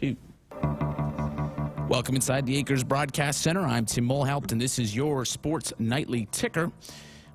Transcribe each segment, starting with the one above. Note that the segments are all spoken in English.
2. Welcome inside the Acres Broadcast Center. I'm Tim Mulhaupt, and this is your Sports Nightly Ticker.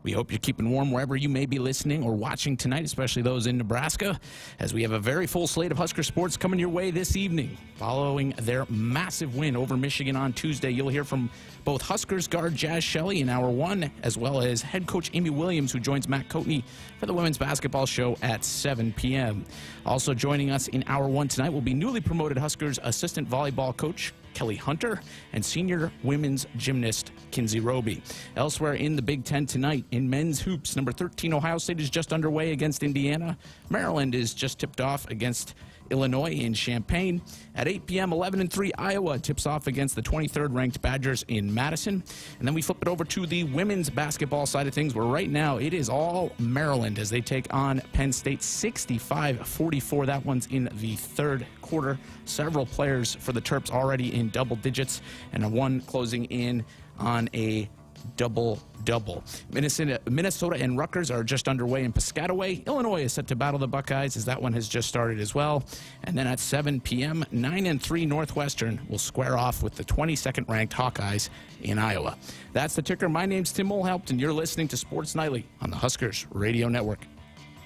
We hope you're keeping warm wherever you may be listening or watching tonight, especially those in Nebraska, as we have a very full slate of Husker sports coming your way this evening. Following their massive win over Michigan on Tuesday, you'll hear from both Huskers guard Jazz Shelley in Hour 1, as well as head coach Amy Williams, who joins Matt Coatney for the women's basketball show at 7 p.m. Also joining us in Hour 1 tonight will be newly promoted Huskers assistant volleyball coach Kelly Hunter and senior women's gymnast Kinsey Roby. Elsewhere in the Big Ten tonight, in men's hoops, number 13 Ohio State is just underway against Indiana. Maryland is just tipped off against Illinois in Champaign. At 8 p.m., 11-3 Iowa tips off against the 23rd ranked Badgers in Madison. And then we flip it over to the women's basketball side of things, where right now it is all Maryland as they take on Penn State 65-44. That one's in the third quarter. Several players for the Terps already in double digits, and one closing in on a double-double. Minnesota and Rutgers are just underway in Piscataway. Illinois is set to battle the Buckeyes as that one has just started as well. And then at 7 p.m., 9-3 Northwestern will square off with the 22nd ranked Hawkeyes in Iowa. That's the ticker. My name's Tim Mulhaupt, and you're listening to Sports Nightly on the Huskers Radio Network.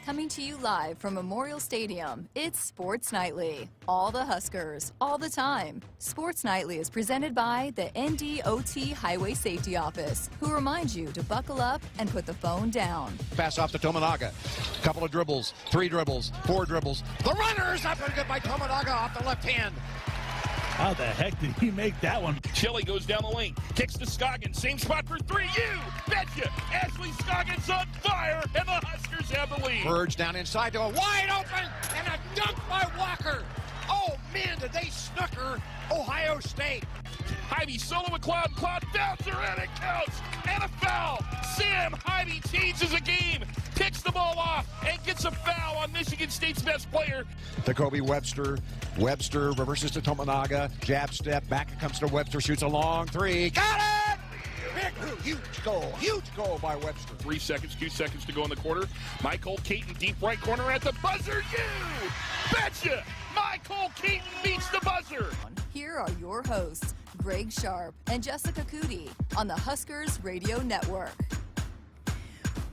Coming to you live from Memorial Stadium, it's Sports Nightly. All the Huskers, all the time. Sports Nightly is presented by the NDOT Highway Safety Office, who reminds you to buckle up and put the phone down. Pass off to Tominaga. Couple of dribbles, 3 dribbles, 4 dribbles. The runner's up and good by Tominaga off the left hand. How the heck did he make that one? Chili goes down the lane, kicks to Scoggins, same spot for 3. You betcha! Ashley Scoggins on fire, and the Huskers have the lead. Verge down inside to a wide open, and a dunk by Walker. Oh man, did they snooker Ohio State. Hyvee solo with Cloud, and Cloud bouncer, and it counts, and a foul. Sam Hyvee changes the game, picks the ball off, and gets a foul on Michigan State's best player. To Kobe Webster. Webster reverses to Tominaga. Jab step, back it comes to Webster, shoots a long 3. Got it! Big, huge goal by Webster. 3 seconds, 2 seconds to go in the quarter. Michael Caton, deep right corner at the buzzer. You betcha! Michael Caton beats the buzzer. Here are your hosts, Greg Sharpe and Jessica Coody on the Huskers Radio Network.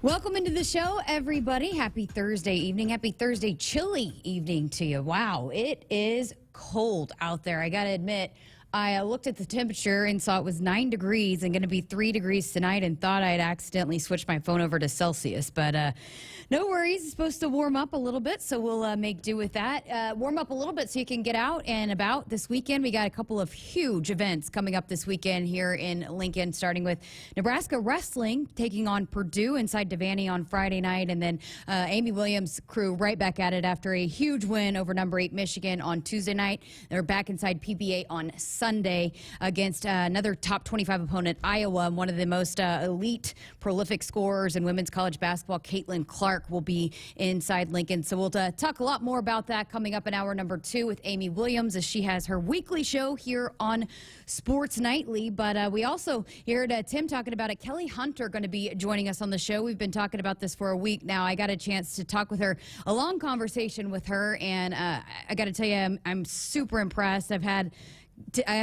Welcome into the show, everybody. Happy Thursday evening. Happy Thursday chilly evening to you. Wow, it is cold out there. I got to admit, I looked at the temperature and saw it was 9 degrees and going to be 3 degrees tonight and thought I'd accidentally switched my phone over to Celsius. But no worries. It's supposed to warm up a little bit, so we'll make do with that. Warm up a little bit so you can get out and about this weekend. We got a couple of huge events coming up this weekend here in Lincoln, starting with Nebraska wrestling taking on Purdue inside Devaney on Friday night, and then Amy Williams' crew right back at it after a huge win over number 8 Michigan on Tuesday night. They're back inside PBA on Sunday against another top 25 opponent, Iowa, and one of the most elite, prolific scorers in women's college basketball, Caitlin Clark, will be inside Lincoln. So we'll talk a lot more about that coming up in hour number 2 with Amy Williams as she has her weekly show here on Sports Nightly. But we also heard Tim talking about it. Kelly Hunter going to be joining us on the show. We've been talking about this for a week now. I got a chance to talk with her, a long conversation with her, and I got to tell you, I'm super impressed. I've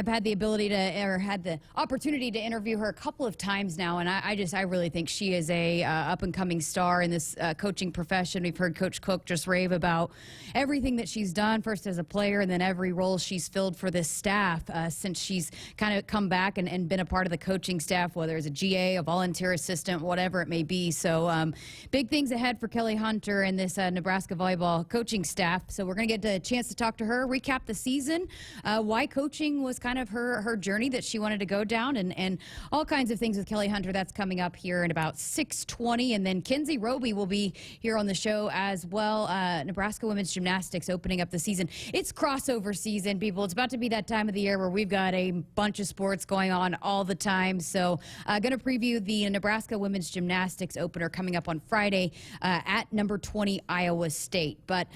had the ability to, or had the opportunity to interview her a couple of times now, and I really think she is a up-and-coming star in this coaching profession. We've heard Coach Cook just rave about everything that she's done, first as a player and then every role she's filled for this staff since she's kind of come back and been a part of the coaching staff, whether it's a GA, a volunteer assistant, whatever it may be. So big things ahead for Kelly Hunter and this Nebraska volleyball coaching staff. So we're going to get a chance to talk to her, recap the season, why coaching was kind of her journey that she wanted to go down, and all kinds of things with Kelly Hunter. That's coming up here in about 6:20, and then Kinsey Roby will be here on the show as well. Nebraska women's gymnastics opening up the season. It's crossover season, people. It's about to be that time of the year where we've got a bunch of sports going on all the time. So going to preview the Nebraska women's gymnastics opener coming up on Friday at number 20 Iowa State. But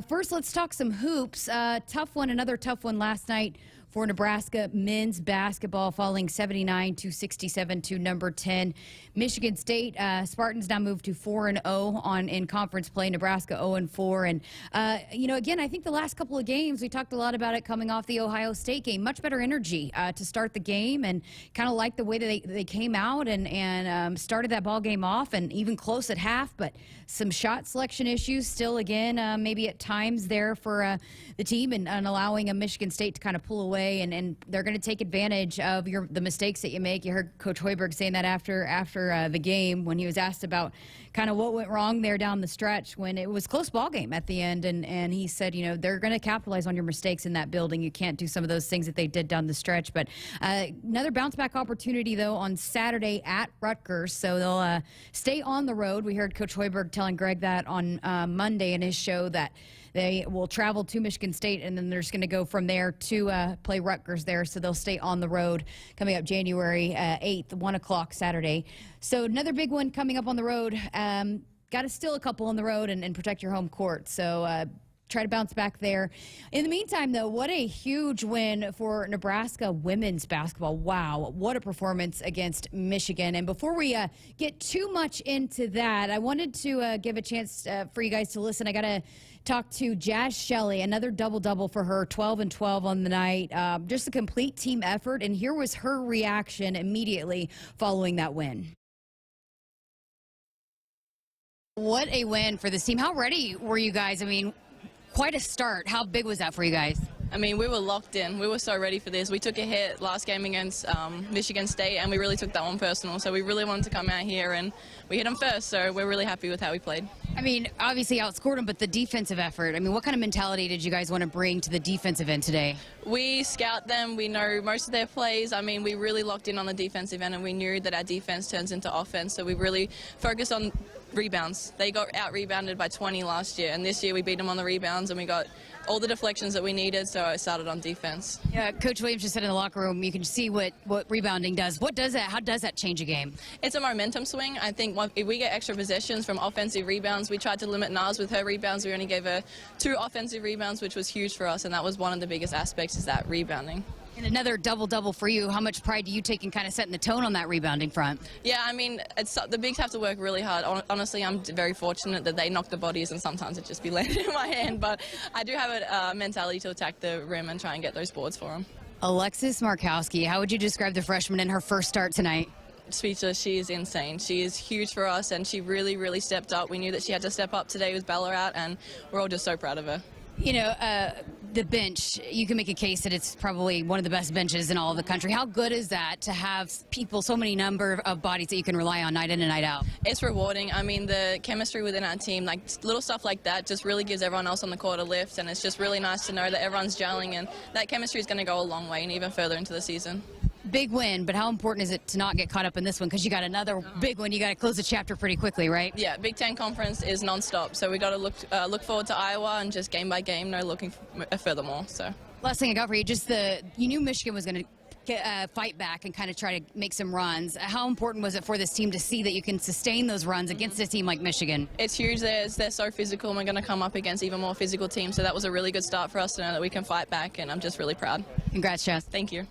first, let's talk some hoops. Tough one, another tough one last night for Nebraska men's basketball, falling 79-67 to number 10. Michigan State Spartans now moved to 4-0 in conference play. Nebraska 0-4. And, again, I think the last couple of games, we talked a lot about it coming off the Ohio State game. Much better energy to start the game, and kind of like the way that they came out and started that ball game off, and even close at half, but some shot selection issues still, again, maybe at times there for the team, and allowing a Michigan State to kind of pull away, and they're going to take advantage of the mistakes that you make. You heard Coach Hoiberg saying that after the game, when he was asked about kind of what went wrong there down the stretch when it was close ball game at the end, and he said, they're going to capitalize on your mistakes in that building. You can't do some of those things that they did down the stretch. But another bounce back opportunity though on Saturday at Rutgers, so they'll stay on the road. We heard Coach Hoiberg telling Greg that on Monday in his show, that they will travel to Michigan State, and then they're just going to go from there to play Rutgers there. So they'll stay on the road coming up January 8th, 1 o'clock Saturday. So another big one coming up on the road. Got to steal a couple on the road and protect your home court. So try to bounce back there. In the meantime, though, what a huge win for Nebraska women's basketball. Wow, what a performance against Michigan. And before we get too much into that, I wanted to give a chance for you guys to listen. I got to talk to Jazz Shelley, another double-double for her, 12 and 12 on the night. Just a complete team effort, and here was her reaction immediately following that win. What a win for this team. How ready were you guys? I mean, quite a start. How big was that for you guys? I mean, we were locked in. We were so ready for this. We took a hit last game against Michigan State, and we really took that one personal. So we really wanted to come out here, and we hit them first. So we're really happy with how we played. I mean, obviously outscored them, but the defensive effort. I mean, what kind of mentality did you guys want to bring to the defensive end today? We scout them. We know most of their plays. I mean, we really locked in on the defensive end, and we knew that our defense turns into offense. So we really focused on rebounds. They got out-rebounded by 20 last year, and this year we beat them on the rebounds, and we got all the deflections that we needed, so I started on defense. Yeah, Coach Williams just said in the locker room, you can see what rebounding does. What does that? How does that change a game? It's a momentum swing. I think if we get extra possessions from offensive rebounds, we tried to limit Naz with her rebounds. We only gave her 2 offensive rebounds, which was huge for us, and that was one of the biggest aspects, is that rebounding. And another double-double for you. How much pride do you take in kind of setting the tone on that rebounding front? Yeah, I mean, the bigs have to work really hard. Honestly, I'm very fortunate that they knock the bodies, and sometimes it just be landing in my hand. But I do have a mentality to attack the rim and try and get those boards for them. Alexis Markowski, how would you describe the freshman in her first start tonight? Speechless. She is insane. She is huge for us, and she really, really stepped up. We knew that she had to step up today with Bella out, and we're all just so proud of her. The bench, you can make a case that it's probably one of the best benches in all of the country. How good is that to have people, so many number of bodies that you can rely on night in and night out? It's rewarding. I mean, the chemistry within our team, like little stuff like that, just really gives everyone else on the court a lift, and it's just really nice to know that everyone's gelling, and that chemistry is going to go a long way and even further into the season. Big win, but how important is it to not get caught up in this one? Because you got another big one. You got to close the chapter pretty quickly, right? Yeah, Big Ten Conference is nonstop, so we got to look forward to Iowa and just game by game, no looking furthermore. So last thing I got for you, you knew Michigan was going to fight back and kind of try to make some runs. How important was it for this team to see that you can sustain those runs against a team like Michigan? It's huge. They're so physical, and we're going to come up against even more physical teams. So that was a really good start for us to know that we can fight back, and I'm just really proud. Congrats, Jess. Thank you.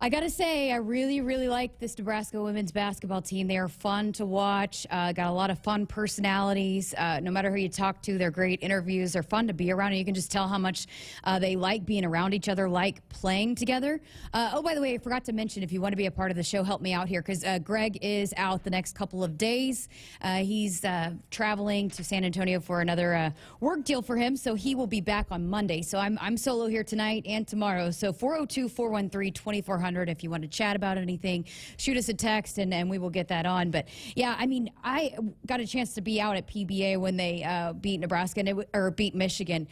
I got to say, I really, really like this Nebraska women's basketball team. They are fun to watch. Got a lot of fun personalities. No matter who you talk to, they're great interviews. They're fun to be around, and you can just tell how much they like being around each other, like playing together. Oh, by the way, I forgot to mention, if you want to be a part of the show, help me out here, because Greg is out the next couple of days. He's traveling to San Antonio for another work deal for him, so he will be back on Monday. So I'm solo here tonight and tomorrow. So 402-413-2400. If you want to chat about anything, shoot us a text, and we will get that on. But yeah, I mean, I got a chance to be out at PBA when they beat Nebraska or beat Michigan.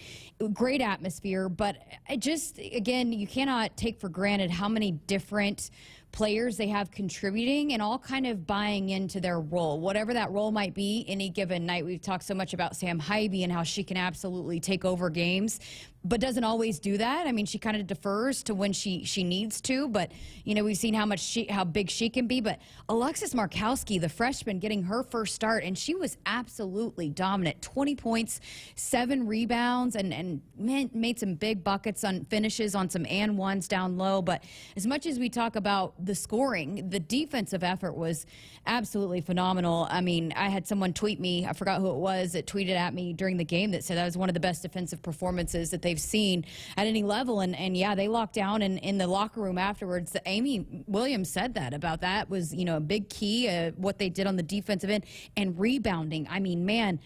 Great atmosphere, but again, you cannot take for granted how many different players they have contributing and all kind of buying into their role, whatever that role might be any given night. We've talked so much about Sam Hybe and how she can absolutely take over games, but doesn't always do that. I mean, she kind of defers to when she needs to, but we've seen how big she can be. But Alexis Markowski, the freshman, getting her first start, and she was absolutely dominant. 20 points, 7 rebounds, and made some big buckets on finishes on some and ones down low. But as much as we talk about the scoring, the defensive effort was absolutely phenomenal. I mean, I had someone tweet me, I forgot who it was, that tweeted at me during the game that said that was one of the best defensive performances that they've seen at any level. And yeah, they locked down, and in the locker room afterwards, Amy Williams said that was, a big key, what they did on the defensive end. And rebounding, I mean, man,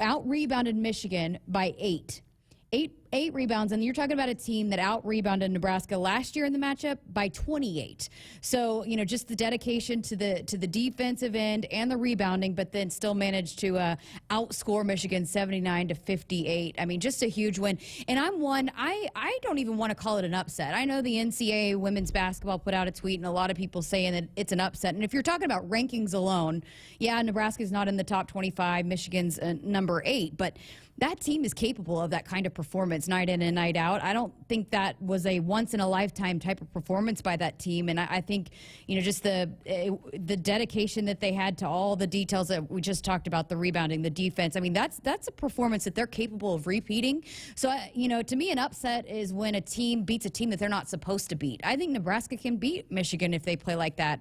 out-rebounded Michigan by 8 rebounds, and you're talking about a team that out-rebounded Nebraska last year in the matchup by 28. So, just the dedication to the defensive end and the rebounding, but then still managed to outscore Michigan 79-58. I mean, just a huge win. And I don't even want to call it an upset. I know the NCAA women's basketball put out a tweet, and a lot of people saying that it's an upset. And if you're talking about rankings alone, yeah, Nebraska's not in the top 25, Michigan's number 8, but that team is capable of that kind of performance night in and night out. I don't think that was a once-in-a-lifetime type of performance by that team. And I think, just the dedication that they had to all the details that we just talked about, the rebounding, the defense. I mean, that's a performance that they're capable of repeating. So, to me, an upset is when a team beats a team that they're not supposed to beat. I think Nebraska can beat Michigan if they play like that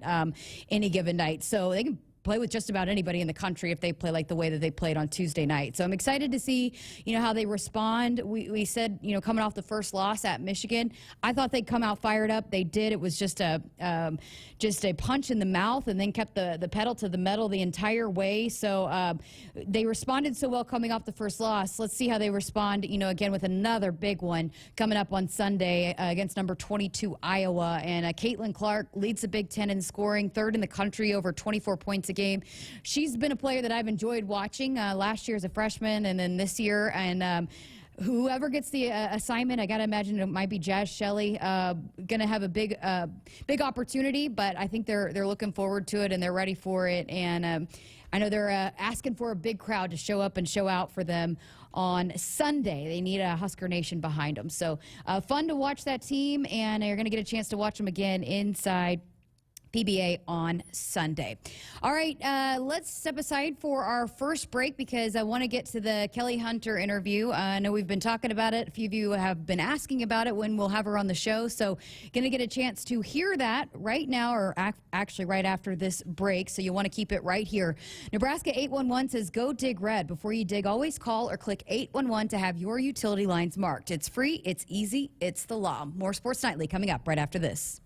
any given night. So they can play with just about anybody in the country if they play like the way that they played on Tuesday night. So I'm excited to see, how they respond. We said, coming off the first loss at Michigan, I thought they'd come out fired up. They did. It was just a punch in the mouth, and then kept the pedal to the metal the entire way. So they responded so well coming off the first loss. Let's see how they respond, again with another big one coming up on Sunday against number 22 Iowa. And Caitlin Clark leads the Big Ten in scoring, 3rd in the country, over 24 points a game. She's been a player that I've enjoyed watching last year as a freshman, and then this year. And whoever gets the assignment, I got to imagine it might be Jazz Shelley, going to have a big opportunity, but I think they're looking forward to it and they're ready for it. And I know they're asking for a big crowd to show up and show out for them on Sunday. They need a Husker Nation behind them. So fun to watch that team, and you're going to get a chance to watch them again inside PBA on Sunday. All right, let's step aside for our first break because I want to get to the Kelly Hunter interview. I know we've been talking about it. A few of you have been asking about it when we'll have her on the show. So going to get a chance to hear that right now, or actually right after this break. So you want to keep it right here. Nebraska 811 says, go dig red. Before you dig, always call or click 811 to have your utility lines marked. It's free, it's easy, it's the law. More Sports Nightly coming up right after this.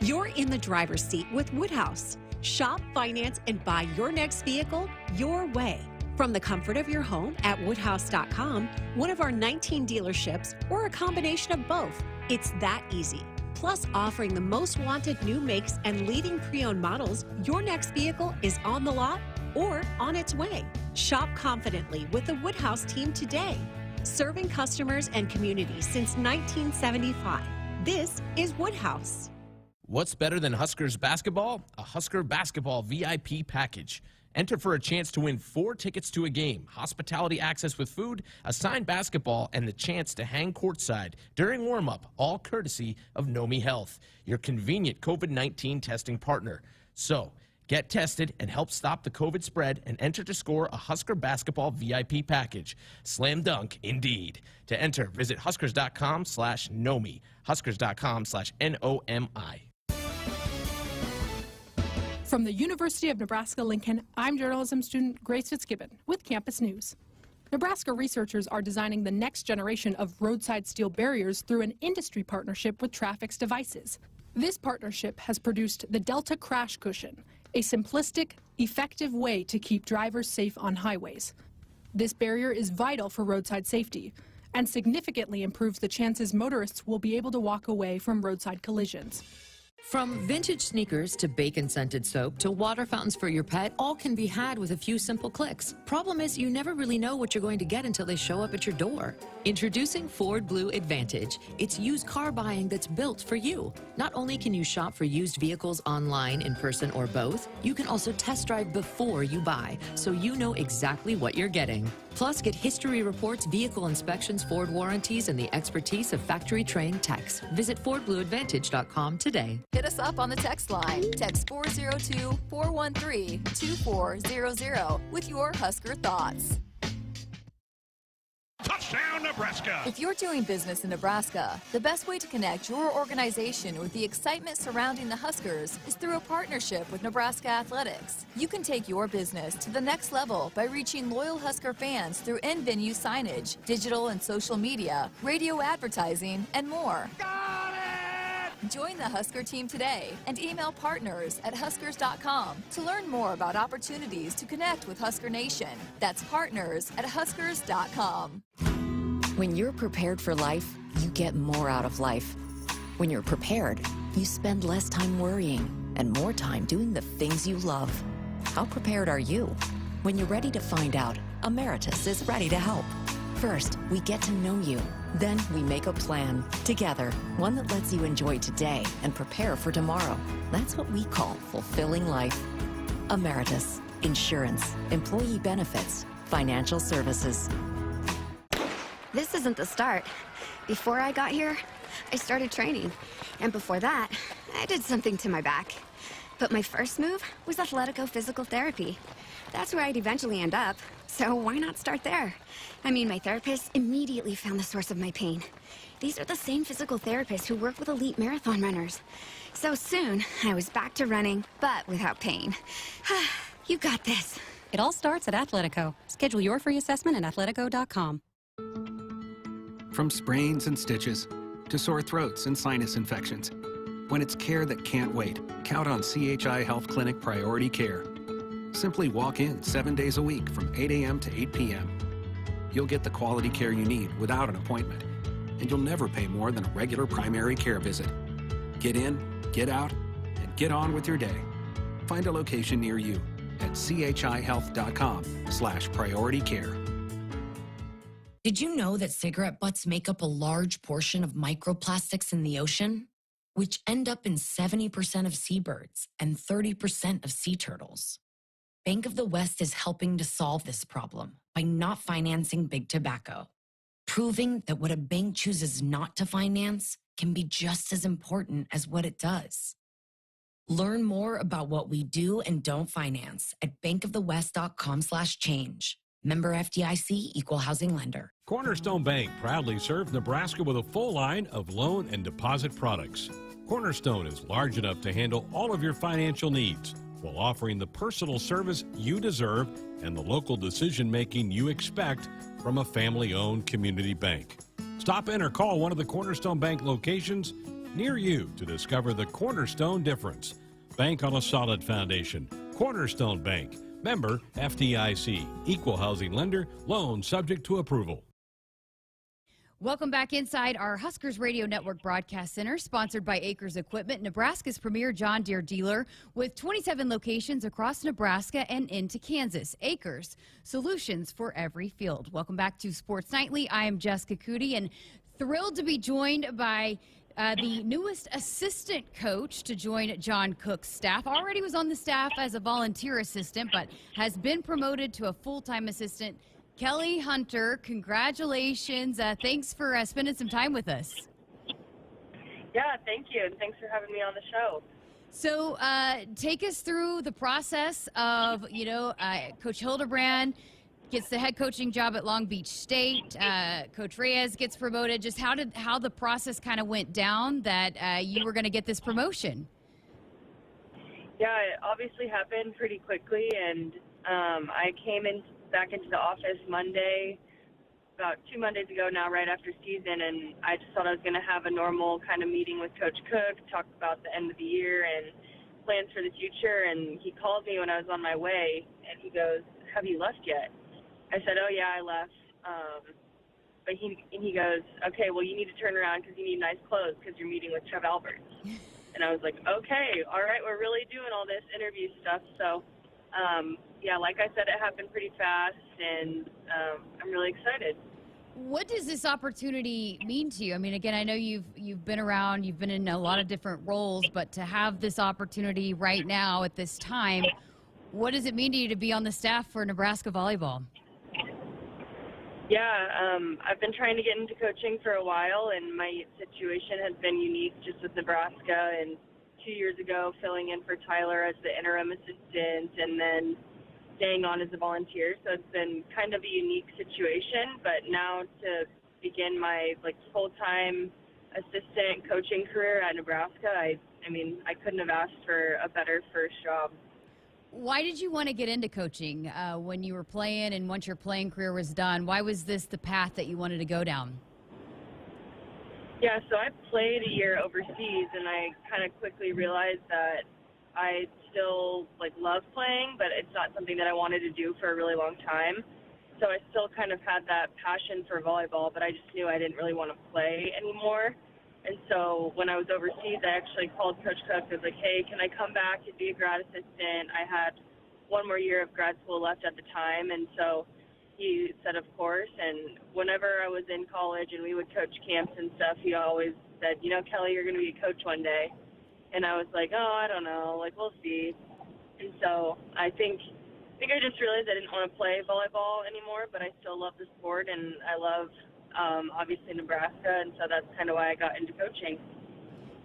You're in the driver's seat with Woodhouse. Shop, finance, and buy your next vehicle your way. From the comfort of your home at woodhouse.com, one of our 19 dealerships, or a combination of both. It's that easy. Plus, offering the most wanted new makes and leading pre-owned models, your next vehicle is on the lot or on its way. Shop confidently with the Woodhouse team today. Serving customers and communities since 1975. This is Woodhouse. What's better than Huskers basketball? A Husker basketball VIP package. Enter for a chance to win 4 tickets to a game, hospitality access with food, a signed basketball, and the chance to hang courtside during warm-up, all courtesy of Nomi Health, your convenient COVID-19 testing partner. So, get tested and help stop the COVID spread and enter to score a Husker basketball VIP package. Slam dunk, indeed. To enter, visit huskers.com/Nomi, huskers.com/NOMI. From the University of Nebraska-Lincoln, I'm journalism student Grace Fitzgibbon with Campus News. Nebraska researchers are designing the next generation of roadside steel barriers through an industry partnership with Traffic's Devices. This partnership has produced the Delta Crash Cushion, a simplistic, effective way to keep drivers safe on highways. This barrier is vital for roadside safety and significantly improves the chances motorists will be able to walk away from roadside collisions. From vintage sneakers to bacon-scented soap to water fountains for your pet, all can be had with a few simple clicks. Problem is, you never really know what you're going to get until they show up at your door. Introducing Ford Blue Advantage. It's used car buying that's built for you. Not only can you shop for used vehicles online, in person, or both, you can also test drive before you buy, so you know exactly what you're getting. Plus, get history reports, vehicle inspections, Ford warranties, and the expertise of factory-trained techs. Visit FordBlueAdvantage.com today. Hit us up on the text line. Text 402-413-2400 with your Husker thoughts. Touchdown, Nebraska! If you're doing business in Nebraska, the best way to connect your organization with the excitement surrounding the Huskers is through a partnership with Nebraska Athletics. You can take your business to the next level by reaching loyal Husker fans through in-venue signage, digital and social media, radio advertising, and more. Got it! Join the Husker team today and email partners@huskers.com to learn more about opportunities to connect with Husker Nation. That's partners@huskers.com. When you're prepared for life, you get more out of life. When you're prepared, you spend less time worrying and more time doing the things you love. How prepared are you? When you're ready to find out, Emeritus is ready to help. First, we get to know you. Then we make a plan together, one that lets you enjoy today and prepare for tomorrow. That's what we call fulfilling life. Emeritus, insurance, employee benefits, financial services. This isn't the start. Before I got here, I started training. And before that, I did something to my back. But my first move was Athletico Physical Therapy. That's where I'd eventually end up. So why not start there? I mean, my therapist immediately found the source of my pain. These are the same physical therapists who work with elite marathon runners. So soon, I was back to running, but without pain. You got this. It all starts at Athletico. Schedule your free assessment at athletico.com. From sprains and stitches to sore throats and sinus infections, when it's care that can't wait, count on CHI Health Clinic Priority Care. Simply walk in 7 days a week from 8 a.m. to 8 p.m. You'll get the quality care you need without an appointment, and you'll never pay more than a regular primary care visit. Get in, get out, and get on with your day. Find a location near you at chihealth.com/prioritycare. Did you know that cigarette butts make up a large portion of microplastics in the ocean, which end up in 70% of seabirds and 30% of sea turtles? Bank of the West is helping to solve this problem by not financing big tobacco, proving that what a bank chooses not to finance can be just as important as what it does. Learn more about what we do and don't finance at bankofthewest.com/change. Member FDIC, Equal Housing Lender. Cornerstone Bank proudly serves Nebraska with a full line of loan and deposit products. Cornerstone is large enough to handle all of your financial needs while offering the personal service you deserve and the local decision-making you expect from a family-owned community bank. Stop in or call one of the Cornerstone Bank locations near you to discover the Cornerstone difference. Bank on a solid foundation. Cornerstone Bank. Member FDIC. Equal Housing Lender. Loan subject to approval. Welcome back inside our Huskers Radio Network Broadcast Center, sponsored by Acres Equipment, Nebraska's premier John Deere dealer with 27 locations across Nebraska and into Kansas. Acres, solutions for every field. Welcome back to Sports Nightly. I am Jessica Coody and thrilled to be joined by the newest assistant coach to join John Cook's staff. Already was on the staff as a volunteer assistant, but has been promoted to a full-time assistant. Kelly Hunter, congratulations. Thanks for spending some time with us. Yeah, thank you, and thanks for having me on the show. So take us through the process of, Coach Hildebrand gets the head coaching job at Long Beach State. Coach Reyes gets promoted. Just how the process kind of went down that you were going to get this promotion? Yeah, it obviously happened pretty quickly, and I came back into the office Monday, about 2 Mondays ago now, right after season, and I just thought I was going to have a normal kind of meeting with Coach Cook, talk about the end of the year and plans for the future, and he called me when I was on my way, and he goes, "Have you left yet?" I said, "Oh, yeah, I left." But he goes, "Okay, well, you need to turn around because you need nice clothes because you're meeting with Trev Alberts." And I was like, okay, all right, we're really doing all this interview stuff. So, yeah, like I said, it happened pretty fast, and I'm really excited. What does this opportunity mean to you? I mean, again, I know you've been around, you've been in a lot of different roles, but to have this opportunity right now at this time, what does it mean to you to be on the staff for Nebraska volleyball? Yeah, I've been trying to get into coaching for a while, and my situation has been unique just with Nebraska. And 2 years ago, filling in for Tyler as the interim assistant, and then staying on as a volunteer. So it's been kind of a unique situation. But now to begin my full-time assistant coaching career at Nebraska, I mean, I couldn't have asked for a better first job. Why did you want to get into coaching when you were playing and once your playing career was done? Why was this the path that you wanted to go down? Yeah, so I played a year overseas, and I kind of quickly realized that I still love playing, but it's not something that I wanted to do for a really long time. So I still kind of had that passion for volleyball, but I just knew I didn't really want to play anymore. And so when I was overseas, I actually called Coach Cook. I was like, hey, can I come back and be a grad assistant? I had one more year of grad school left at the time. And so he said, of course. And whenever I was in college and we would coach camps and stuff, he always said, Kelly, you're going to be a coach one day. And I was like, oh, I don't know. We'll see. And so I think I just realized I didn't want to play volleyball anymore, but I still love the sport, and I love obviously Nebraska, and so that's kind of why I got into coaching.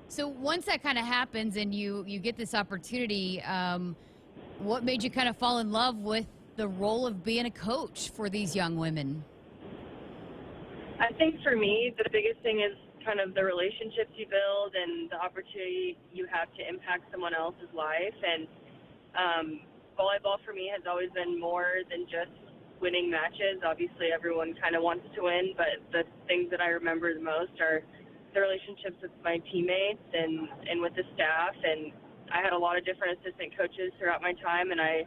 So once that kind of happens and you get this opportunity, what made you kind of fall in love with the role of being a coach for these young women? I think for me, the biggest thing is kind of the relationships you build and the opportunity you have to impact someone else's life. And volleyball for me has always been more than just winning matches. Obviously, everyone kind of wants to win, but the things that I remember the most are the relationships with my teammates and with the staff. And I had a lot of different assistant coaches throughout my time, and I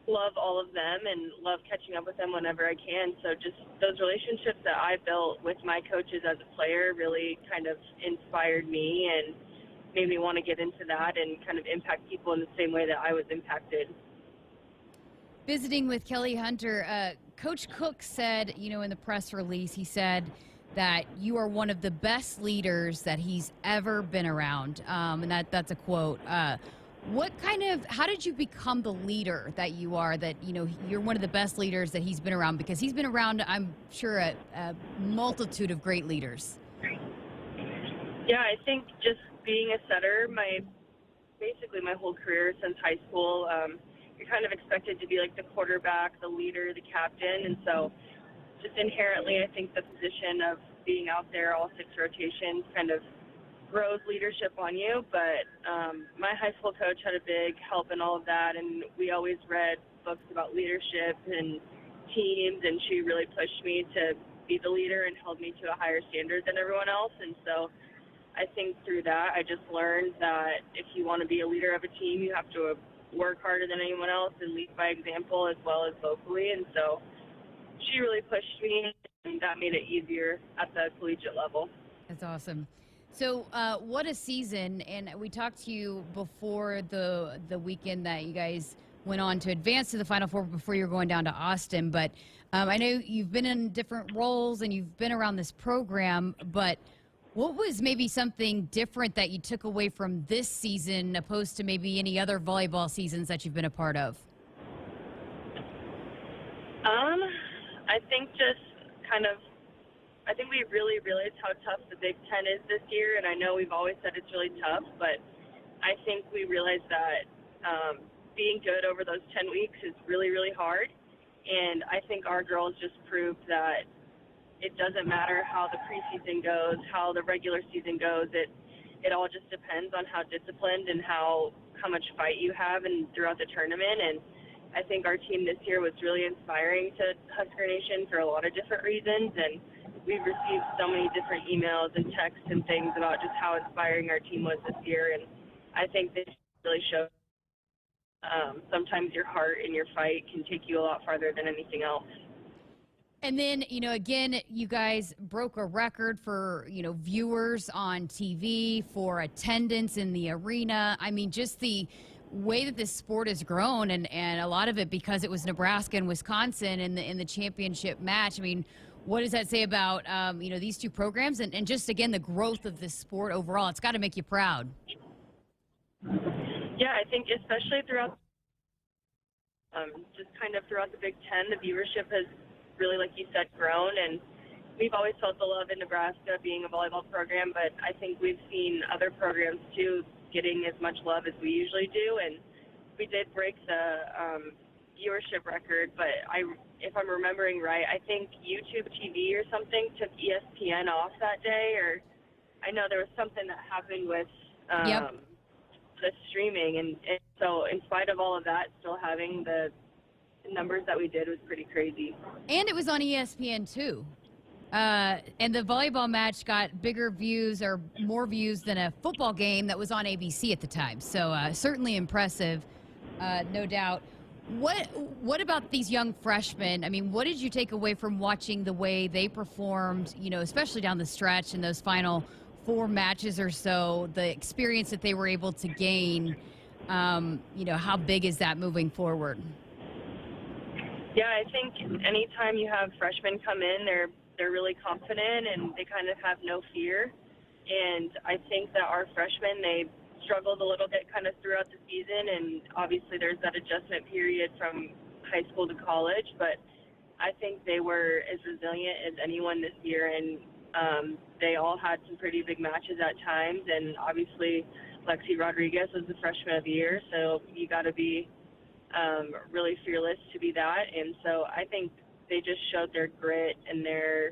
love all of them and love catching up with them whenever I can. So just those relationships that I built with my coaches as a player really kind of inspired me and made me want to get into that and kind of impact people in the same way that I was impacted. Visiting with Kelly Hunter, Coach Cook said, in the press release, he said that you are one of the best leaders that he's ever been around. And that's a quote. How did you become the leader that you are, that, you're one of the best leaders that he's been around? Because he's been around, I'm sure, a multitude of great leaders. Yeah, I think just being a setter, basically my whole career since high school, you're kind of expected to be like the quarterback, the leader, the captain. And so just inherently, I think the position of being out there all 6 rotations kind of grows leadership on you. But my high school coach had a big help in all of that, and we always read books about leadership and teams, and she really pushed me to be the leader and held me to a higher standard than everyone else. And so I think through that, I just learned that if you want to be a leader of a team, you have to work harder than anyone else and lead by example as well as vocally. And so she really pushed me, and that made it easier at the collegiate level. That's awesome. So what a season. And we talked to you before the weekend that you guys went on to advance to the Final Four before you were going down to Austin. But I know you've been in different roles and you've been around this program, but what was maybe something different that you took away from this season opposed to maybe any other volleyball seasons that you've been a part of? I think we really realized how tough the Big Ten is this year, and I know we've always said it's really tough, but I think we realized that being good over those 10 weeks is really, really hard, and I think our girls just proved that it doesn't matter how the preseason goes, how the regular season goes. It all just depends on how disciplined and how much fight you have throughout the tournament. And I think our team this year was really inspiring to Husker Nation for a lot of different reasons. And we've received so many different emails and texts and things about just how inspiring our team was this year. And I think this really shows sometimes your heart and your fight can take you a lot farther than anything else. And then, again, you guys broke a record for, viewers on TV, for attendance in the arena. I mean, just the way that this sport has grown, and a lot of it because it was Nebraska and Wisconsin in the championship match. I mean, what does that say about, these two programs and just, again, the growth of this sport overall? It's got to make you proud. Yeah, I think especially throughout, just kind of throughout the Big Ten, the viewership has really, like you said, grown, and we've always felt the love in Nebraska being a volleyball program, but I think we've seen other programs too getting as much love as we usually do, and we did break the viewership record, but if I'm remembering right, I think YouTube TV or something took ESPN off that day, or I know there was something that happened with the streaming, and so in spite of all of that, still having the numbers that we did was pretty crazy. And it was on ESPN too. And the volleyball match got bigger views or more views than a football game that was on ABC at the time. So certainly impressive, no doubt. What about these young freshmen? I mean, what did you take away from watching the way they performed, especially down the stretch in those final 4 matches or so, the experience that they were able to gain? How big is that moving forward? Yeah, I think anytime you have freshmen come in, they're really confident and they kind of have no fear. And I think that our freshmen, they struggled a little bit kind of throughout the season, and obviously there's that adjustment period from high school to college, but I think they were as resilient as anyone this year, and they all had some pretty big matches at times, and obviously Lexi Rodriguez was the freshman of the year, so you got to be really fearless to be that. And so I think they just showed their grit and their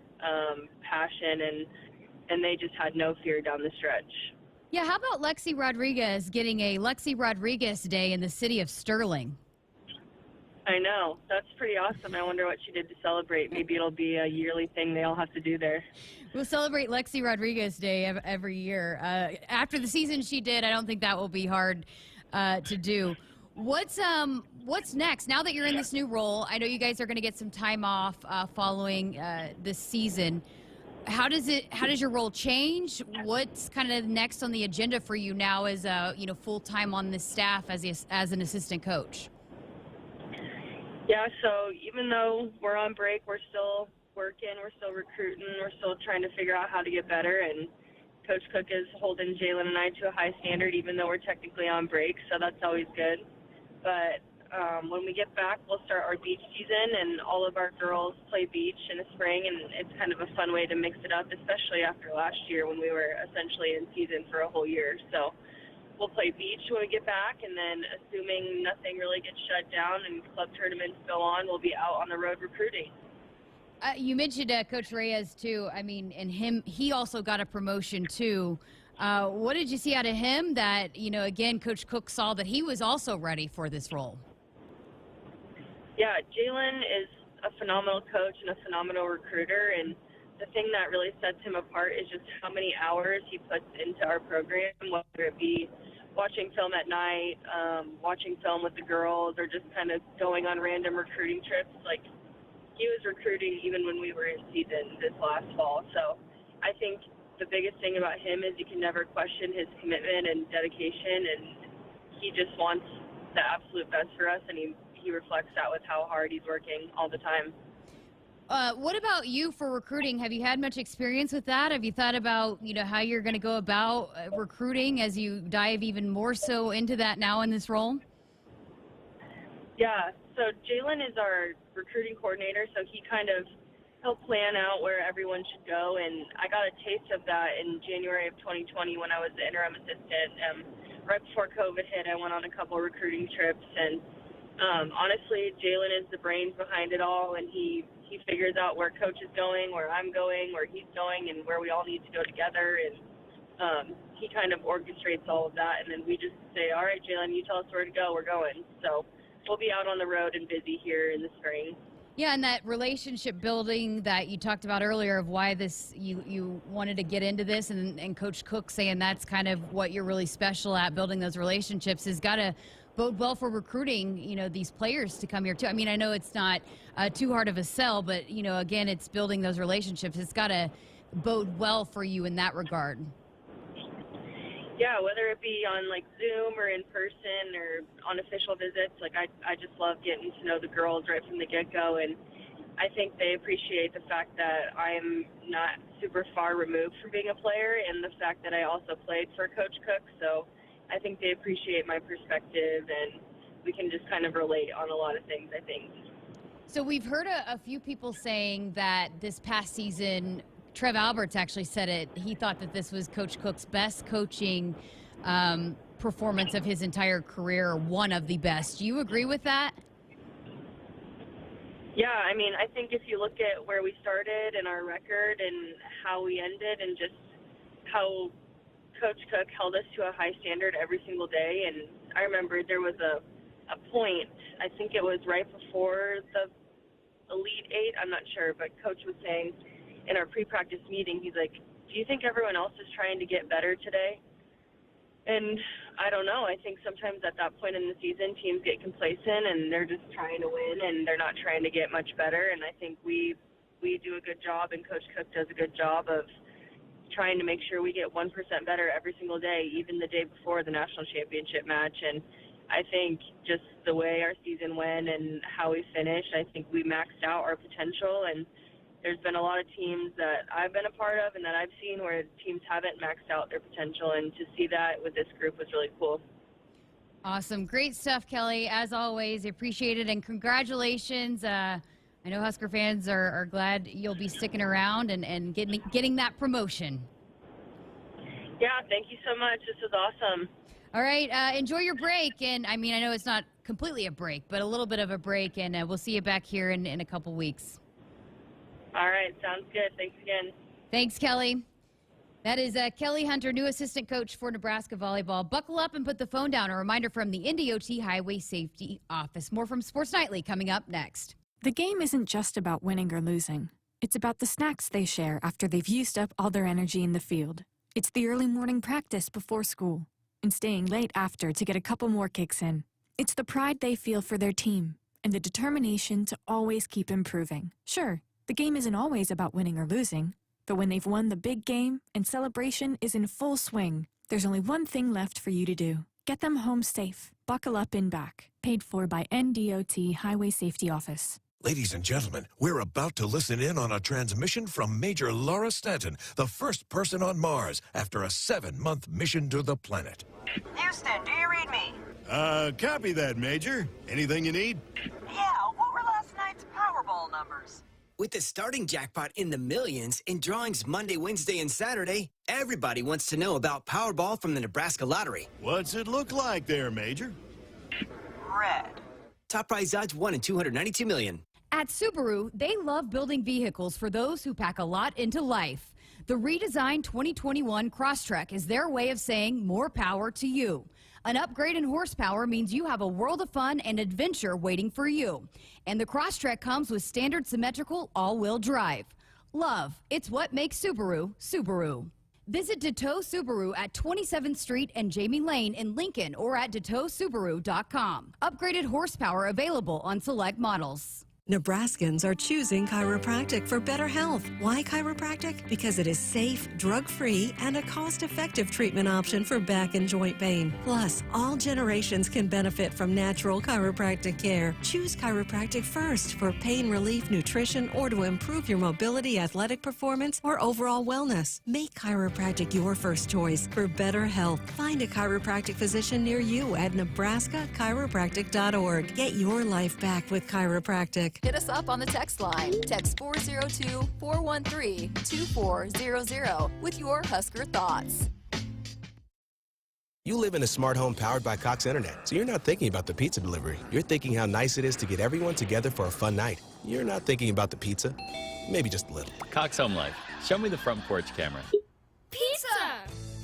passion, and they just had no fear down the stretch. Yeah, how about Lexi Rodriguez getting a Lexi Rodriguez Day in the city of Sterling? I know. That's pretty awesome. I wonder what she did to celebrate. Maybe it'll be a yearly thing they all have to do there. We'll celebrate Lexi Rodriguez Day every year. After the season she did, I don't think that will be hard to do. What's next? Now that you're in this new role, I know you guys are going to get some time off following this season. How does your role change? What's kind of next on the agenda for you now as full time on this staff as an assistant coach? Yeah, so even though we're on break, we're still working, we're still recruiting, we're still trying to figure out how to get better, and Coach Cook is holding Jalen and I to a high standard even though we're technically on break, so that's always good. But when we get back, we'll start our beach season, and all of our girls play beach in the spring, and it's kind of a fun way to mix it up, especially after last year when we were essentially in season for a whole year. So we'll play beach when we get back, and then assuming nothing really gets shut down and club tournaments go on, we'll be out on the road recruiting. You mentioned Coach Reyes, too. I mean, and he also got a promotion, too. What did you see out of him that, again, Coach Cook saw that he was also ready for this role? Yeah, Jalen is a phenomenal coach and a phenomenal recruiter, and the thing that really sets him apart is just how many hours he puts into our program, whether it be watching film at night, watching film with the girls, or just kind of going on random recruiting trips. Like, he was recruiting even when we were in season this last fall. So I think the biggest thing about him is you can never question his commitment and dedication, and he just wants the absolute best for us, and he reflects that with how hard he's working all the time. What about you for recruiting? Have you had much experience with that? Have you thought about, how you're going to go about recruiting as you dive even more so into that now in this role? Yeah, so Jalen is our recruiting coordinator, so he'll plan out where everyone should go, and I got a taste of that in January of 2020 when I was the interim assistant. Right before COVID hit, I went on a couple recruiting trips, and honestly, Jalen is the brains behind it all, and he figures out where Coach is going, where I'm going, where he's going, and where we all need to go together, and he kind of orchestrates all of that, and then we just say, all right, Jalen, you tell us where to go, we're going. So we'll be out on the road and busy here in the spring. Yeah, and that relationship building that you talked about earlier of why this you wanted to get into this, and Coach Cook saying that's kind of what you're really special at, building those relationships, has got to bode well for recruiting, these players to come here too. I mean, I know it's not too hard of a sell, but, again, it's building those relationships. It's got to bode well for you in that regard. Yeah, whether it be on like Zoom or in person or on official visits, like I just love getting to know the girls right from the get-go, and I think they appreciate the fact that I am not super far removed from being a player, and the fact that I also played for Coach Cook. So I think they appreciate my perspective, and we can just kind of relate on a lot of things, I think. So we've heard a few people saying that this past season, Trev Alberts actually said it. He thought that this was Coach Cook's best coaching performance of his entire career, or one of the best. Do you agree with that? Yeah, I mean, I think if you look at where we started and our record and how we ended and just how Coach Cook held us to a high standard every single day. And I remember there was a point, I think it was right before the Elite Eight, I'm not sure, but Coach was saying in our pre-practice meeting, he's like, do you think everyone else is trying to get better today? And I don't know. I think sometimes at that point in the season, teams get complacent and they're just trying to win and they're not trying to get much better. And I think we do a good job, and Coach Cook does a good job of trying to make sure we get 1% better every single day, even the day before the national championship match. And I think just the way our season went and how we finished, I think we maxed out our potential. And there's been a lot of teams that I've been a part of and that I've seen where teams haven't maxed out their potential, and to see that with this group was really cool. Awesome. Great stuff, Kelly. As always, appreciate it, and congratulations. I know Husker fans are glad you'll be sticking around and getting that promotion. Yeah, thank you so much. This was awesome. All right, enjoy your break. And, I mean, I know it's not completely a break, but a little bit of a break, and we'll see you back here in a couple weeks. All right, sounds good. Thanks again. Thanks, Kelly. That is Kelly Hunter, new assistant coach for Nebraska volleyball. Buckle up and put the phone down. A reminder from the NDOT Highway Safety Office. More from Sports Nightly coming up next. The game isn't just about winning or losing. It's about the snacks they share after they've used up all their energy in the field. It's the early morning practice before school and staying late after to get a couple more kicks in. It's the pride they feel for their team and the determination to always keep improving. Sure, the game isn't always about winning or losing, but when they've won the big game and celebration is in full swing, there's only one thing left for you to do. Get them home safe. Buckle up and back. Paid for by NDOT Highway Safety Office. Ladies and gentlemen, we're about to listen in on a transmission from Major Laura Stanton, the first person on Mars after a 7-month mission to the planet. Houston, do you read me? Copy that, Major. Anything you need? Yeah, what were last night's Powerball numbers? With the starting jackpot in the millions and drawings Monday, Wednesday, and Saturday, everybody wants to know about Powerball from the Nebraska Lottery. What's it look like there, Major? Red. Top prize odds 1 in 292 million. At Subaru, they love building vehicles for those who pack a lot into life. The redesigned 2021 Crosstrek is their way of saying more power to you. An upgrade in horsepower means you have a world of fun and adventure waiting for you. And the Crosstrek comes with standard symmetrical all-wheel drive. Love, it's what makes Subaru, Subaru. Visit DeToe Subaru at 27th Street and Jamie Lane in Lincoln, or at DeToeSubaru.com. Upgraded horsepower available on select models. Nebraskans are choosing chiropractic for better health. Why chiropractic? Because it is safe, drug-free, and a cost-effective treatment option for back and joint pain. Plus, all generations can benefit from natural chiropractic care. Choose chiropractic first for pain relief, nutrition, or to improve your mobility, athletic performance, or overall wellness. Make chiropractic your first choice for better health. Find a chiropractic physician near you at nebraska-chiropractic.org. Get your life back with chiropractic. Hit us up on the text line. Text 402-413-2400 with your Husker thoughts. You live in a smart home powered by Cox Internet, so you're not thinking about the pizza delivery. You're thinking how nice it is to get everyone together for a fun night. You're not thinking about the pizza. Maybe just a little. Cox Home Life. Show me the front porch camera. Pizza!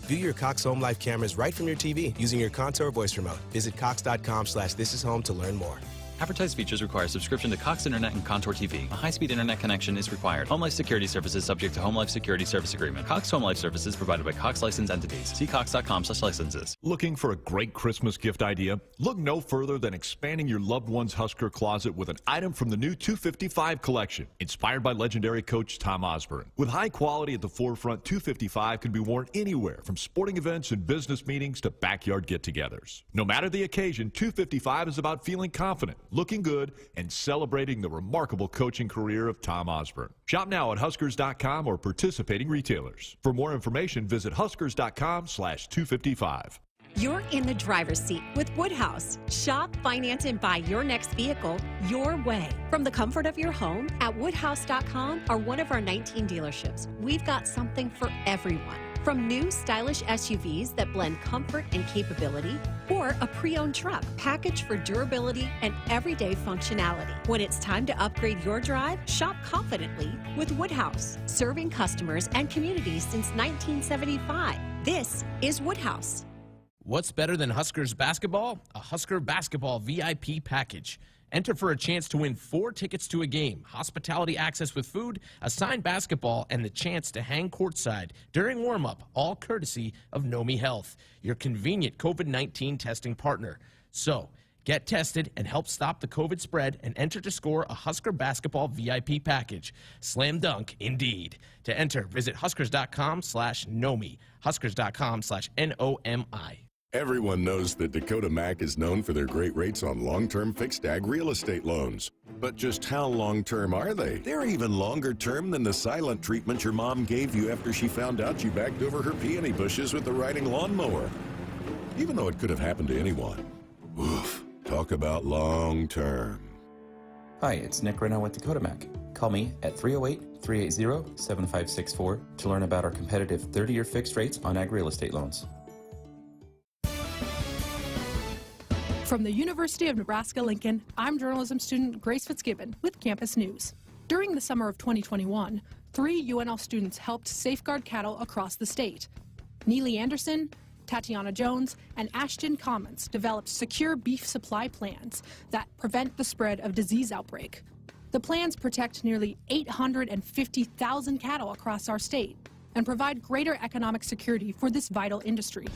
View your Cox Home Life cameras right from your TV using your Contour voice remote. Visit cox.com/thisishome to learn more. Advertised features require subscription to Cox Internet and Contour TV. A high-speed internet connection is required. Home Life Security Services subject to Home Life Security Service Agreement. Cox Home Life Services provided by Cox licensed entities. See cox.com/licenses. Looking for a great Christmas gift idea? Look no further than expanding your loved one's Husker closet with an item from the new 255 collection, inspired by legendary coach Tom Osborne. With high quality at the forefront, 255 can be worn anywhere from sporting events and business meetings to backyard get-togethers. No matter the occasion, 255 is about feeling confident, looking good, and celebrating the remarkable coaching career of Tom Osborne. Shop now at Huskers.com or participating retailers. For more information, visit Huskers.com/255. You're in the driver's seat with Woodhouse. Shop, finance, and buy your next vehicle your way. From the comfort of your home, at Woodhouse.com or one of our 19 dealerships, we've got something for everyone. From new stylish SUVs that blend comfort and capability, or a pre-owned truck packaged for durability and everyday functionality. When it's time to upgrade your drive, shop confidently with Woodhouse, serving customers and communities since 1975. This is Woodhouse. What's better than Huskers basketball? A Husker basketball VIP package. Enter for a chance to win 4 tickets to a game, hospitality access with food, a signed basketball, and the chance to hang courtside during warm-up, all courtesy of Nomi Health, your convenient COVID-19 testing partner. So, get tested and help stop the COVID spread and enter to score a Husker basketball VIP package. Slam dunk, indeed. To enter, visit Huskers.com/Nomi, Huskers.com/NOMI. Everyone knows that Dakota Mac is known for their great rates on long-term fixed ag real estate loans. But just how long-term are they? They're even longer-term than the silent treatment your mom gave you after she found out you backed over her peony bushes with the riding lawnmower. Even though it could have happened to anyone. Oof, talk about long-term. Hi, it's Nick Reno with Dakota Mac. Call me at 308-380-7564 to learn about our competitive 30-year fixed rates on ag real estate loans. From the University of Nebraska-Lincoln, I'm journalism student Grace Fitzgibbon with Campus News. During the summer of 2021, 3 UNL students helped safeguard cattle across the state. Neely Anderson, Tatiana Jones, and Ashton Commons developed secure beef supply plans that prevent the spread of disease outbreak. The plans protect nearly 850,000 cattle across our state and provide greater economic security for this vital industry.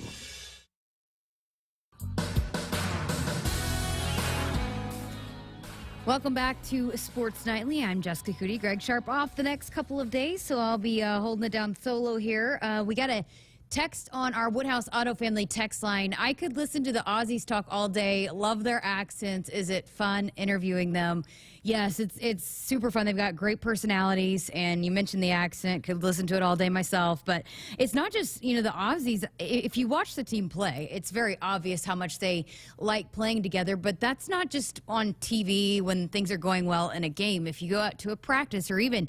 Welcome back to Sports Nightly. I'm Jessica Coody. Greg Sharpe off the next couple of days, so I'll be holding it down solo here. We got a text on our Woodhouse Auto Family text line. I could listen to the Aussies talk all day. Love their accents. Is it fun interviewing them? Yes, it's super fun. They've got great personalities, and you mentioned the accent. Could listen to it all day myself. But it's not just, the Aussies. If you watch the team play, it's very obvious how much they like playing together. But that's not just on TV when things are going well in a game. If you go out to a practice, or even,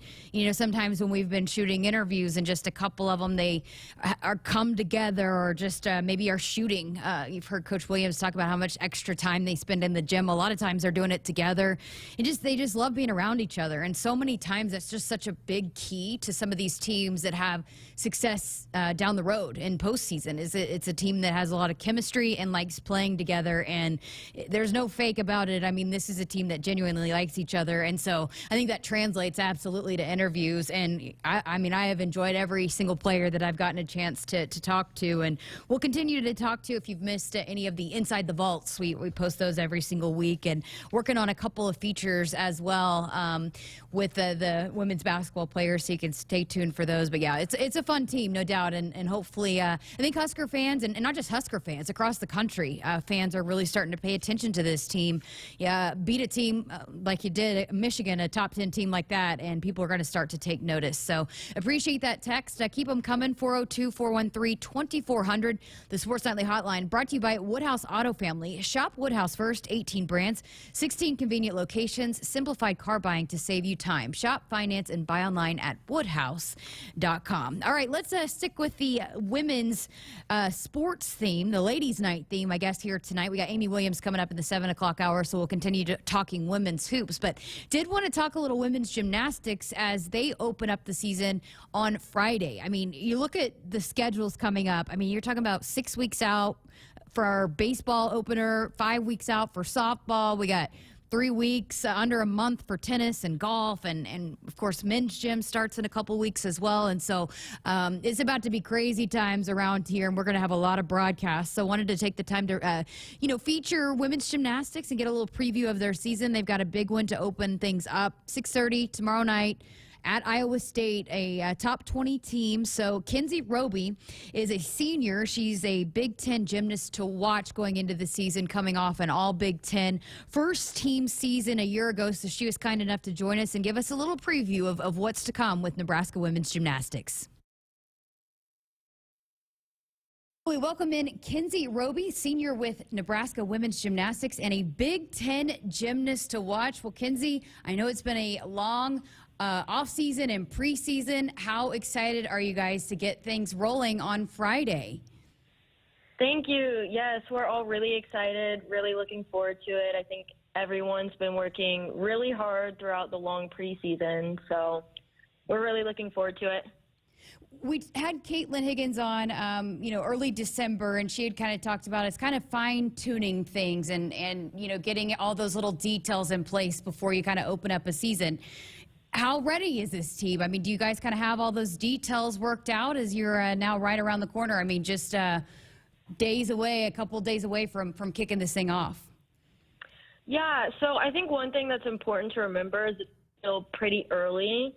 sometimes when we've been shooting interviews and just a couple of them, they are come together, or just maybe are shooting. You've heard Coach Williams talk about how much extra time they spend in the gym. A lot of times they're doing it together. They just love being around each other. And so many times that's just such a big key to some of these teams that have success down the road in postseason. It's a team that has a lot of chemistry and likes playing together, and there's no fake about it. I mean, this is a team that genuinely likes each other, and so I think that translates absolutely to interviews. And I have enjoyed every single player that I've gotten a chance to talk to, and we'll continue to talk to. If you've missed any of the Inside the Vaults, we post those every single week, and working on a couple of features as well with the women's basketball players, so you can stay tuned for those. But yeah, it's a fun team, no doubt, and hopefully I think Husker fans, and not just Husker fans, across the country, fans are really starting to pay attention to this team. Yeah, beat a team like you did at Michigan, a top 10 team like that, and people are going to start to take notice. So appreciate that text. Keep them coming. 402-413-2400, the Sports Nightly hotline, brought to you by Woodhouse Auto Family. Shop Woodhouse first, 18 brands, 16 convenient locations, simplified car buying to save you time. Shop, finance, and buy online at woodhouse.com. All right, let's stick with the women's sports theme, the ladies' night theme, I guess, here tonight. We got Amy Williams coming up in the 7 o'clock hour, so we'll continue talking women's hoops. But did want to talk a little women's gymnastics as they open up the season on Friday. I mean, you look at the schedules coming up. I mean, you're talking about 6 weeks out for our baseball opener, 5 weeks out for softball. We got 3 weeks, under a month for tennis and golf, and of course, men's gym starts in a couple weeks as well. And so it's about to be crazy times around here, and we're going to have a lot of broadcasts. So wanted to take the time to, feature women's gymnastics and get a little preview of their season. They've got a big one to open things up, 6:30 tomorrow night at Iowa State, a top 20 team. So Kenzie Roby is a senior. She's a Big Ten gymnast to watch going into the season, coming off an all Big Ten first team season a year ago. So she was kind enough to join us and give us a little preview of what's to come with Nebraska women's gymnastics. We welcome in Kenzie Roby, senior with Nebraska Women's Gymnastics and a Big Ten gymnast to watch. Well, Kenzie, I know it's been a long off-season and preseason. How excited are you guys to get things rolling on Friday? Thank you. Yes, we're all really excited, really looking forward to it. I think everyone's been working really hard throughout the long preseason, so we're really looking forward to it. We had Caitlin Higgins on, early December, and she had kind of talked about it's kind of fine-tuning things and getting all those little details in place before you kind of open up a season. How ready is this team? I mean, do you guys kind of have all those details worked out as you're now right around the corner? I mean, just a couple days away from kicking this thing off. Yeah, so I think one thing that's important to remember is it's still pretty early.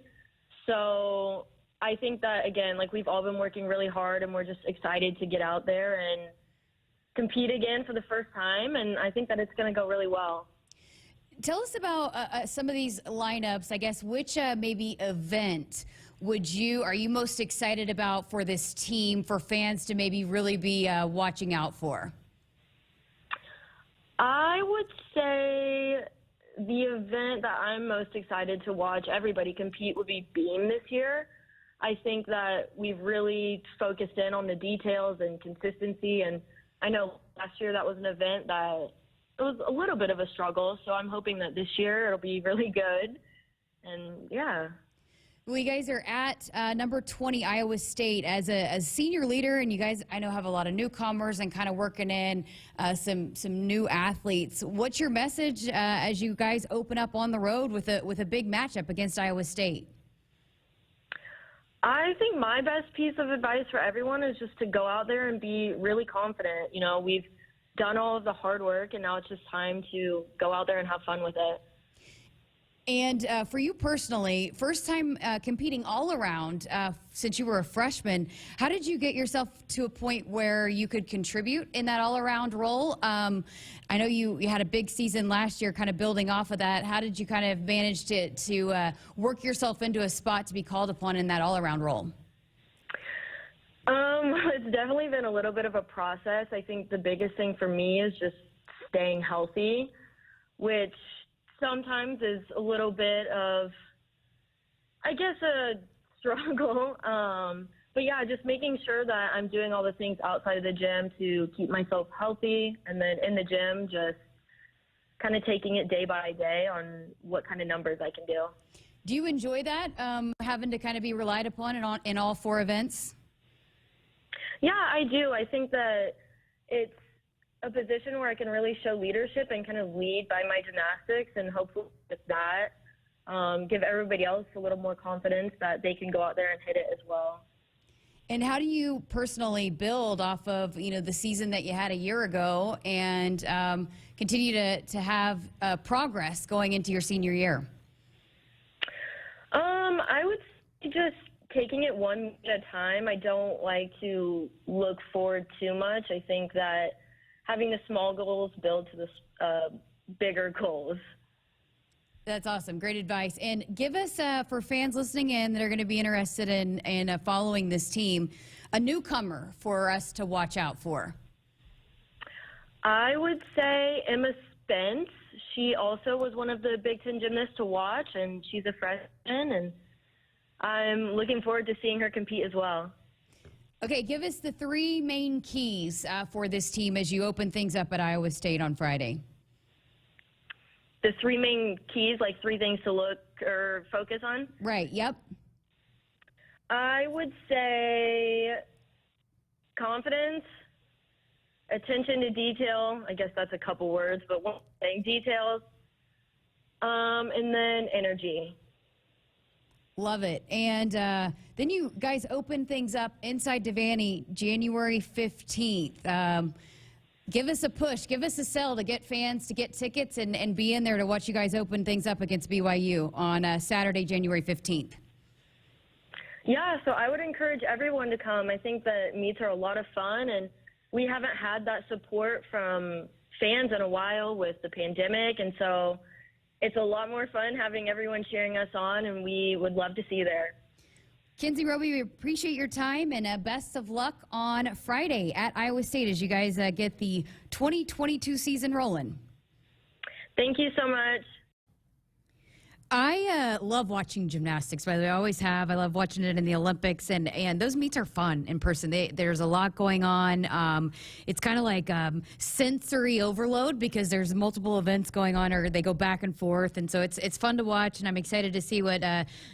So I think that, again, we've all been working really hard, and we're just excited to get out there and compete again for the first time, and I think that it's going to go really well. Tell us about some of these lineups. I guess which maybe event are you most excited about for this team, for fans to maybe really be watching out for? I would say the event that I'm most excited to watch everybody compete would be beam this year. I think that we've really focused in on the details and consistency, and I know last year that was an event that it was a little bit of a struggle, so I'm hoping that this year it'll be really good. And yeah. Well, you guys are at number 20 Iowa State as a senior leader, and you guys, I know, have a lot of newcomers and kind of working in some new athletes. What's your message as you guys open up on the road with a big matchup against Iowa State? I think my best piece of advice for everyone is just to go out there and be really confident. We've done all of the hard work, and now it's just time to go out there and have fun with it. And for you personally, first time competing all around since you were a freshman, how did you get yourself to a point where you could contribute in that all-around role? I know you had a big season last year, kind of building off of that. How did you kind of manage to work yourself into a spot to be called upon in that all-around role? It's definitely been a little bit of a process. I think the biggest thing for me is just staying healthy, which sometimes is a little bit of, I guess, a struggle. But yeah, just making sure that I'm doing all the things outside of the gym to keep myself healthy, and then in the gym, just kind of taking it day by day on what kind of numbers I can do. Do you enjoy that, having to kind of be relied upon in all 4 events? Yeah, I do. I think that it's a position where I can really show leadership and kind of lead by my gymnastics, and hopefully with that, give everybody else a little more confidence that they can go out there and hit it as well. And how do you personally build off of, the season that you had a year ago and continue to have progress going into your senior year? I would say just taking it one at a time. I don't like to look forward too much. I think that having the small goals build to the bigger goals. That's awesome. Great advice. And give us, for fans listening in that are going to be interested in following this team, a newcomer for us to watch out for. I would say Emma Spence. She also was one of the Big Ten gymnasts to watch, and she's a freshman, and I'm looking forward to seeing her compete as well. Okay, give us the 3 main keys for this team as you open things up at Iowa State on Friday. The 3 main keys, like 3 things to look or focus on? Right, yep. I would say confidence, attention to detail. I guess that's a couple words, but one thing, details, and then energy. Love it. And then you guys open things up inside Devaney January 15th. Give us a push, give us a sell to get fans to get tickets and be in there to watch you guys open things up against BYU on Saturday, January 15th. Yeah, so I would encourage everyone to come. I think that meets are a lot of fun, and we haven't had that support from fans in a while with the pandemic, and so it's a lot more fun having everyone cheering us on, and we would love to see you there. Kinsey Roby, we appreciate your time, and best of luck on Friday at Iowa State as you guys get the 2022 season rolling. Thank you so much. I love watching gymnastics, by the way. I always have. I love watching it in the Olympics, and those meets are fun in person. There's a lot going on. It's kind of like sensory overload because there's multiple events going on, or they go back and forth, and so it's fun to watch, and I'm excited to see what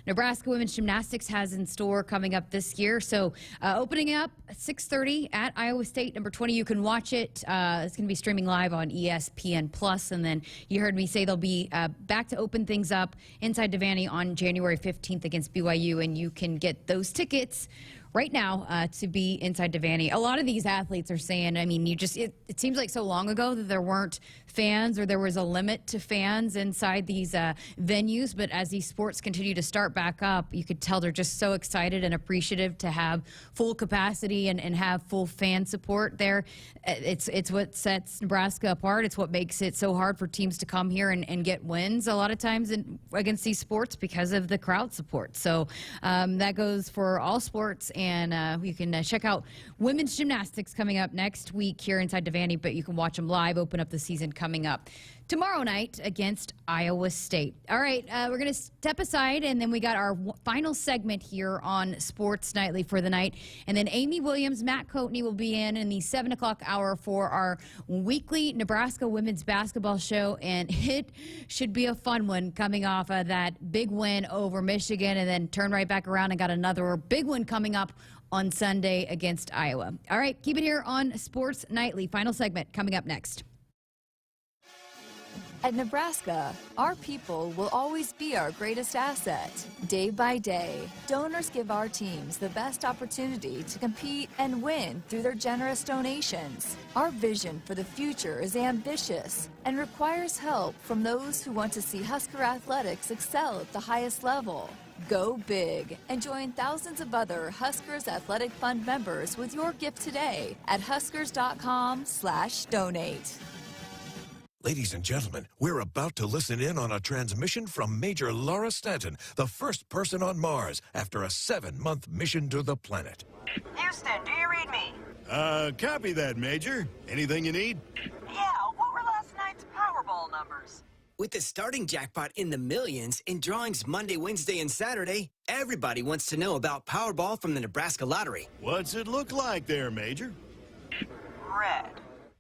Nebraska Women's Gymnastics has in store coming up this year. So opening up at 6:30 at Iowa State, number 20. You can watch it. It's going to be streaming live on ESPN+, and then you heard me say they'll be back to open things up inside Devaney on January 15th against BYU, and you can get those tickets right now to be inside Devaney. A lot of these athletes are saying, I mean, it seems like so long ago that there weren't fans or there was a limit to fans inside these venues, but as these sports continue to start back up, you could tell they're just so excited and appreciative to have full capacity and have full fan support there. It's what sets Nebraska apart. It's what makes it so hard for teams to come here and get wins a lot of times against these sports because of the crowd support. So that goes for all sports. And you can check out women's gymnastics coming up next week here inside Devaney, but you can watch them live, open up the season coming up tomorrow night against Iowa State. All right, we're going to step aside, and then we got our final segment here on Sports Nightly for the night. And then Amy Williams, Matt Coatney will be in the 7 o'clock hour for our weekly Nebraska women's basketball show, and it should be a fun one coming off of that big win over Michigan and then turn right back around and got another big one coming up on Sunday against Iowa. All right, keep it here on Sports Nightly. Final segment coming up next. At Nebraska, our people will always be our greatest asset. Day by day, donors give our teams the best opportunity to compete and win through their generous donations. Our vision for the future is ambitious and requires help from those who want to see Husker athletics excel at the highest level. Go big and join thousands of other Huskers Athletic Fund members with your gift today at huskers.com/donate. Ladies and gentlemen, we're about to listen in on a transmission from Major Laura Stanton, the first person on Mars after a 7-month mission to the planet. Houston, do you read me? Copy that, Major. Anything you need? Yeah, what were last night's Powerball numbers? With the starting jackpot in the millions and drawings Monday, Wednesday, and Saturday, everybody wants to know about Powerball from the Nebraska Lottery. What's it look like there, Major? Red.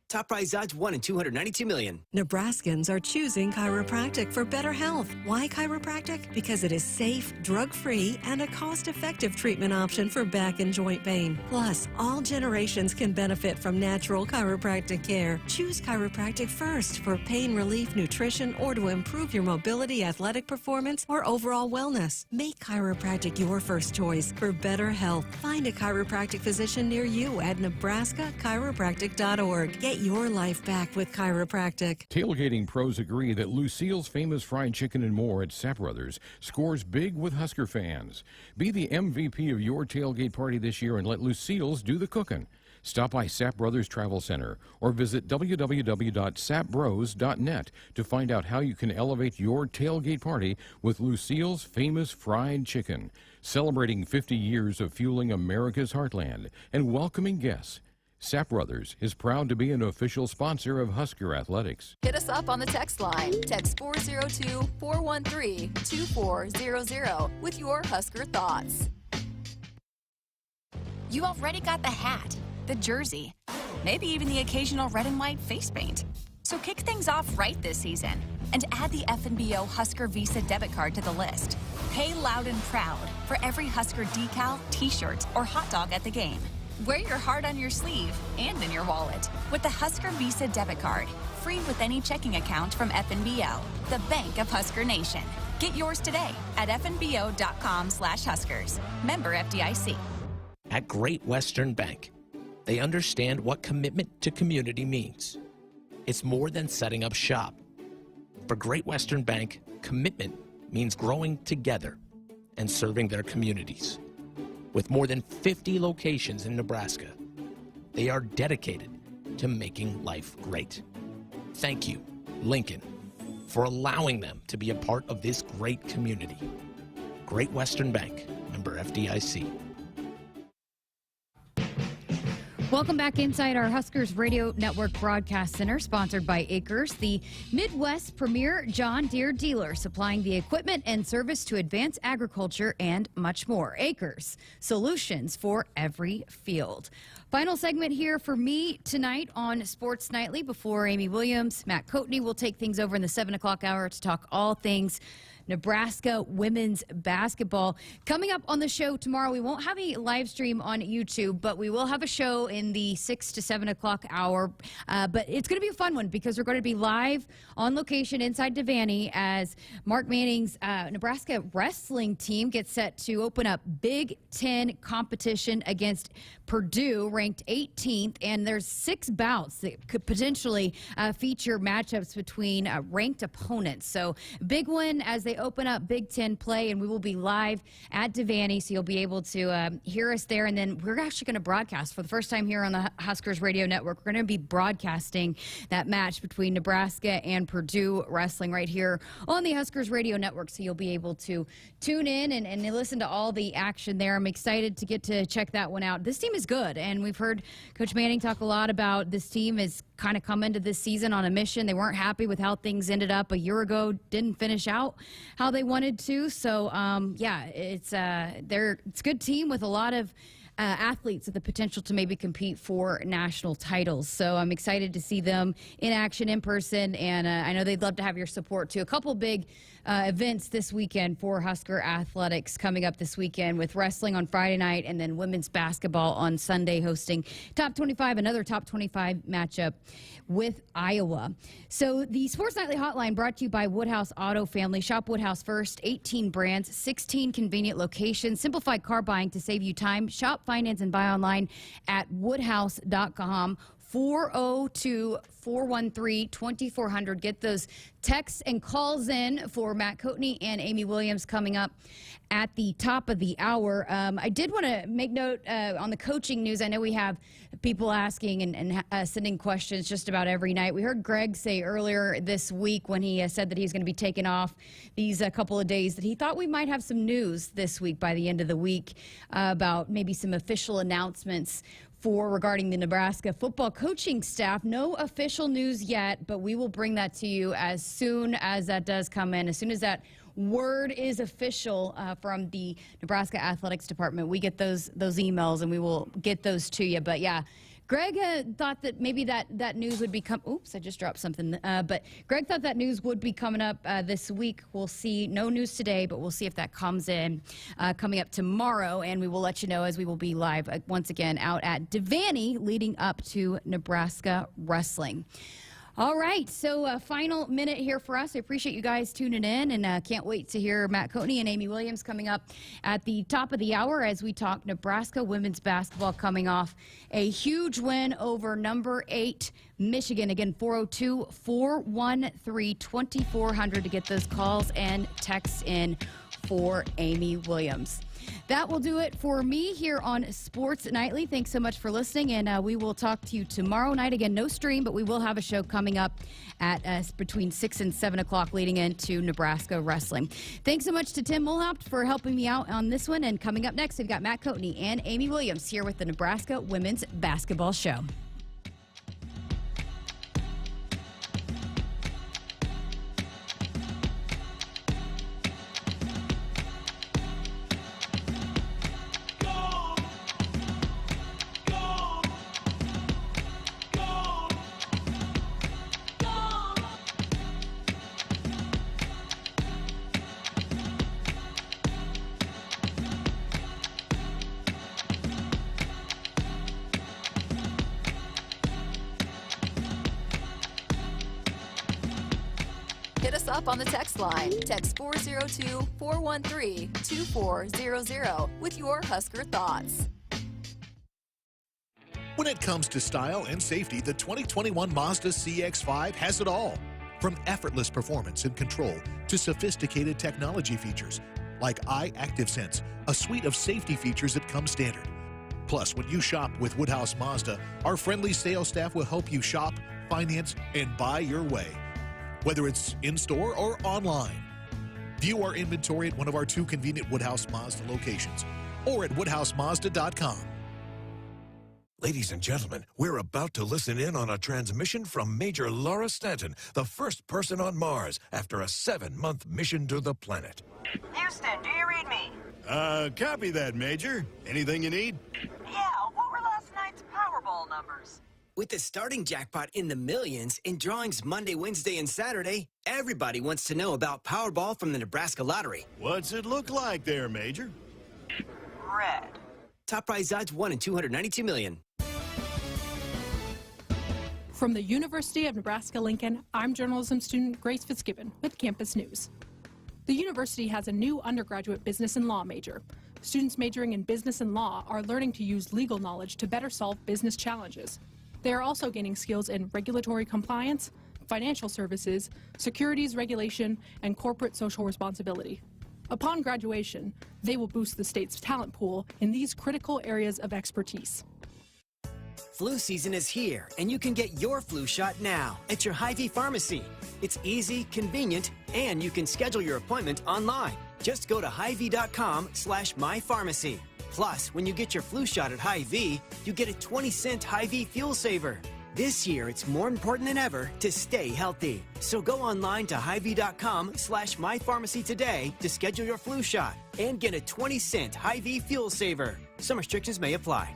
Top prize odds 1 in 292 million. Nebraskans are choosing chiropractic for better health. Why chiropractic? Because it is safe, drug-free, and a cost-effective treatment option for back and joint pain. Plus, all generations can benefit from natural chiropractic care. Choose chiropractic first for pain relief, nutrition, or to improve your mobility, athletic performance, or overall wellness. Make chiropractic your first choice for better health. Find a chiropractic physician near you at nebraska-chiropractic.org. Get your life back with chiropractic. Tailgating pros agree that Lucille's Famous Fried Chicken and More at Sap Brothers scores big with Husker fans. Be the MVP of your tailgate party this year and let Lucille's do the cooking. Stop by Sap Brothers Travel Center or visit www.sapbros.net to find out how you can elevate your tailgate party with Lucille's Famous Fried Chicken, celebrating 50 years of fueling America's heartland and welcoming guests. Sap Brothers is proud to be an official sponsor of Husker Athletics. Hit us up on the text line. Text 402-413-2400 with your Husker thoughts. You already got the hat, the jersey, maybe even the occasional red and white face paint. So kick things off right this season and add the FNBO Husker Visa debit card to the list. Pay loud and proud for every Husker decal, t-shirt, or hot dog at the game. Wear your heart on your sleeve and in your wallet with the Husker Visa debit card. free with any checking account from FNBO, the bank of Husker Nation. Get yours today at fnbo.com/Huskers. Member FDIC. At Great Western Bank, they understand what commitment to community means. It's more than setting up shop. For Great Western Bank, commitment means growing together and serving their communities. With more than 50 locations in Nebraska, they are dedicated to making life great. Thank you, Lincoln, for allowing them to be a part of this great community. Great Western Bank, member FDIC. Welcome back inside our Huskers Radio Network Broadcast Center, sponsored by Acres, the Midwest's premier John Deere dealer, supplying the equipment and service to advance agriculture and much more. Acres, solutions for every field. Final segment here for me tonight on Sports Nightly before Amy Williams. Matt Coatney will take things over in the 7 o'clock hour to talk all things Nebraska women's basketball. Coming up on the show tomorrow, we won't have a live stream on YouTube, but we will have a show in the 6 to 7 o'clock hour. But it's going to be a fun one because we're going to be live on location inside Devaney as Mark Manning's Nebraska wrestling team gets set to open up Big Ten competition against Purdue, ranked 18th, and there's 6 bouts that could potentially feature matchups between ranked opponents. So big one as they open up Big Ten play, and we will be live at Devaney, so you'll be able to hear us there. And then we're actually going to broadcast for the first time here on the Huskers Radio Network. We're going to be broadcasting that match between Nebraska and Purdue wrestling right here on the Huskers Radio Network, so you'll be able to tune in and listen to all the action there. I'm excited to get to check that one out. This team is good, and we've heard Coach Manning talk a lot about this team is kind of come into this season on a mission. They weren't happy with how things ended up a year ago, didn't finish out how they wanted to. So, yeah, it's a good team with a lot of athletes with the potential to maybe compete for national titles. So I'm excited to see them in action in person, and I know they'd love to have your support too. A couple big events this weekend for Husker athletics coming up this weekend, with wrestling on Friday night and then women's basketball on Sunday, hosting top 25, another top 25 matchup with Iowa. So the Sports Nightly Hotline brought to you by Woodhouse Auto Family. Shop Woodhouse first, 18 brands, 16 convenient locations, simplified car buying to save you time. Shop, finance, and buy online at woodhouse.com. 402-413-2400. Get those texts and calls in for Matt Coatney and Amy Williams coming up at the top of the hour. I did want to make note on the coaching news. I know we have people asking and sending questions just about every night. We heard Greg say earlier this week when he said that he's going to be taking off these couple of days that he thought we might have some news this week by the end of the week about maybe some official announcements regarding the Nebraska football coaching staff. No official news yet, but we will bring that to you as soon as that does come in. As soon as that word is official from the Nebraska Athletics Department, we get those emails and we will get those to you. But yeah, Greg thought that maybe that news would be oops, I just dropped something. But Greg thought that news would be coming up this week. We'll see. No news today, but we'll see if that comes in coming up tomorrow, and we will let you know as we will be live once again out at Devaney leading up to Nebraska wrestling. All right, so final minute here for us. I appreciate you guys tuning in, and can't wait to hear Matt Coatney and Amy Williams coming up at the top of the hour as we talk Nebraska women's basketball coming off a huge win over number 8 Michigan. Again, 402-413-2400 to get those calls and texts in for Amy Williams. That will do it for me here on Sports Nightly. Thanks so much for listening, and we will talk to you tomorrow night. Again, no stream, but we will have a show coming up at between 6 and 7 o'clock leading into Nebraska wrestling. Thanks so much to Tim Mulhaupt for helping me out on this one. And coming up next, we've got Matt Coatney and Amy Williams here with the Nebraska Women's Basketball Show. Hit us up on the text line. Text 402-413-2400 with your Husker thoughts. When it comes to style and safety, the 2021 Mazda CX-5 has it all. From effortless performance and control to sophisticated technology features like iActiveSense, a suite of safety features that come standard. Plus, when you shop with Woodhouse Mazda, our friendly sales staff will help you shop, finance, and buy your way, whether it's in-store or online. View our inventory at one of our 2 convenient Woodhouse Mazda locations or at woodhousemazda.com. Ladies and gentlemen, we're about to listen in on a transmission from Major Laura Stanton, the first person on Mars after a 7-month mission to the planet. Houston, do you read me? Copy that, Major. Anything you need? Yeah, what were last night's Powerball numbers? With the starting jackpot in the millions and drawings Monday, Wednesday, and Saturday, everybody wants to know about Powerball from the Nebraska Lottery. What's it look like there, Major? Red. Top prize odds 1 in 292 million. From the University of Nebraska-Lincoln, I'm journalism student Grace Fitzgibbon with Campus News. The university has a new undergraduate business and law major. Students majoring in business and law are learning to use legal knowledge to better solve business challenges. They are also gaining skills in regulatory compliance, financial services, securities regulation, and corporate social responsibility. Upon graduation, they will boost the state's talent pool in these critical areas of expertise. Flu season is here, and you can get your flu shot now at your Hy-Vee pharmacy. It's easy, convenient, and you can schedule your appointment online. Just go to Hy-Vee.com/mypharmacy. Plus, when you get your flu shot at Hy-Vee, you get a 20-cent Hy-Vee fuel saver. This year, it's more important than ever to stay healthy. So go online to Hy-Vee.com/mypharmacy today to schedule your flu shot and get a 20-cent Hy-Vee fuel saver. Some restrictions may apply.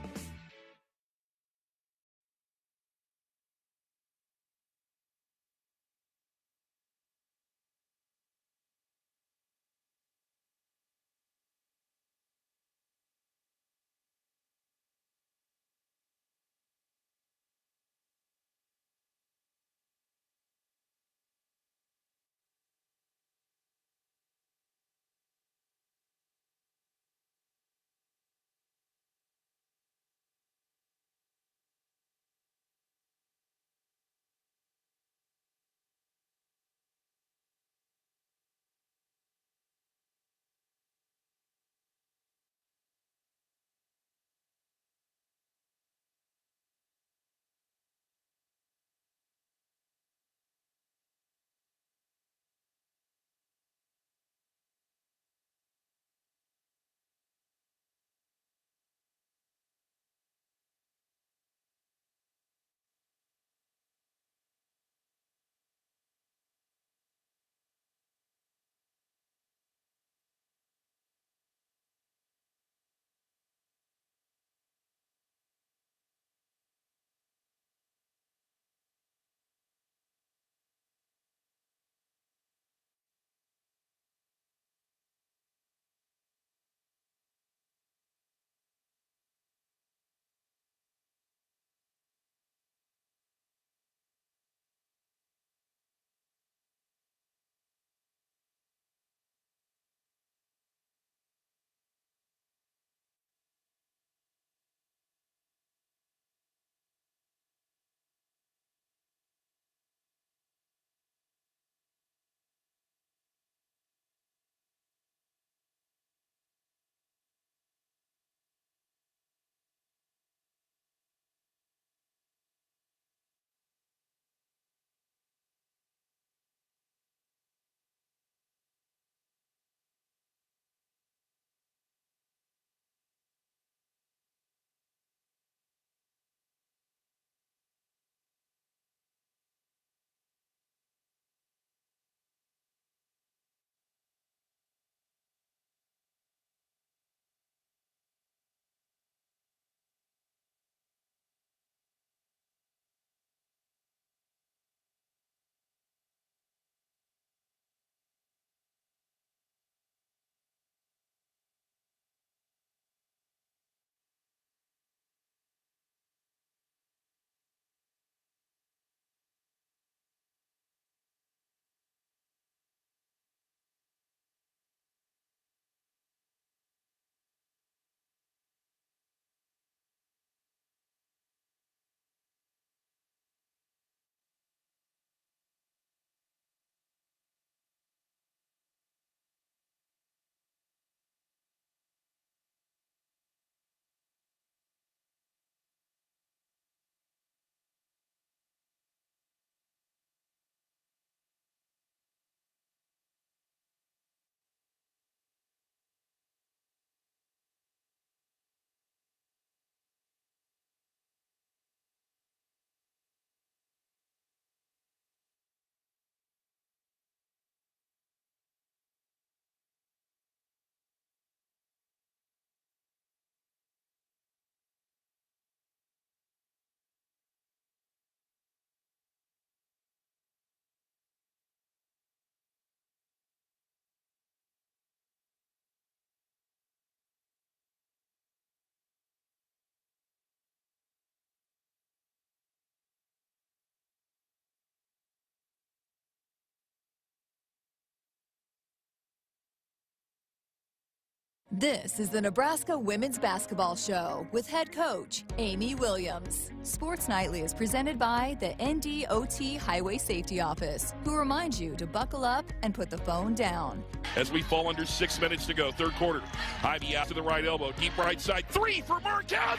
This is the Nebraska Women's Basketball Show with head coach Amy Williams. Sports Nightly is presented by the NDOT Highway Safety Office, who reminds you to buckle up and put the phone down. As we fall under 6 minutes to go, third quarter. Ivy out to the right elbow, deep right side, three for Markowski.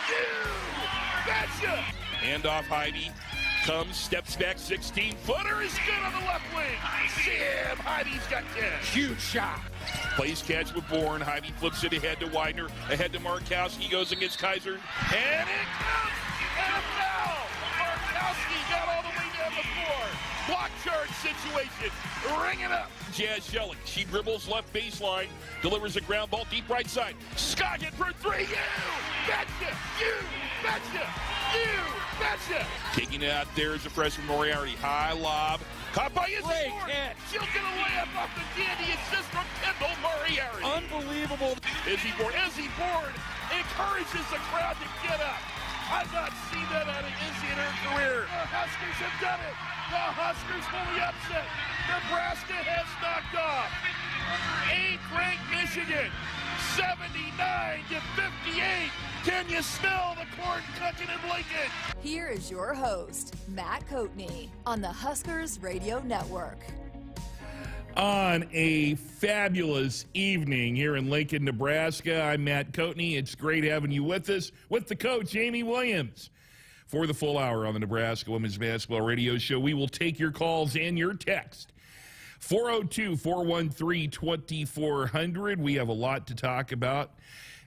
You betcha! Hand off Ivy. Comes, steps back, 16-footer is good on the left wing. Sam, Ivey's got 10. Huge shot. Plays catch with Bourne. Ivy flips it ahead to Widener, ahead to Markowski, goes against Kaiser. And it counts! And a foul! Markowski got all the way down the floor. Block charge situation. Ring it up. Jazz Shelley. She dribbles left baseline, delivers a ground ball deep right side. Scoggin for three. You betcha! You betcha! You betcha! Taking it out there is a freshman Moriarty. High lob. Caught by Izzy Bourne. She'll get a layup off the dandy assist from Kendall Moriarty. Unbelievable. Izzy Bourne encourages the crowd to get up. I've not seen that out of Izzy in her career. The Huskers have done it. The Huskers fully upset. Nebraska has knocked off 8th-ranked Michigan, 79-58. Can you smell the corn cooking in Lincoln? Here is your host, Matt Coatney, on the Huskers Radio Network. On a fabulous evening here in Lincoln, Nebraska, I'm Matt Coatney. It's great having you with us, with the coach, Amy Williams. For the full hour on the Nebraska Women's Basketball Radio Show, we will take your calls and your text. 402-413-2400. We have a lot to talk about.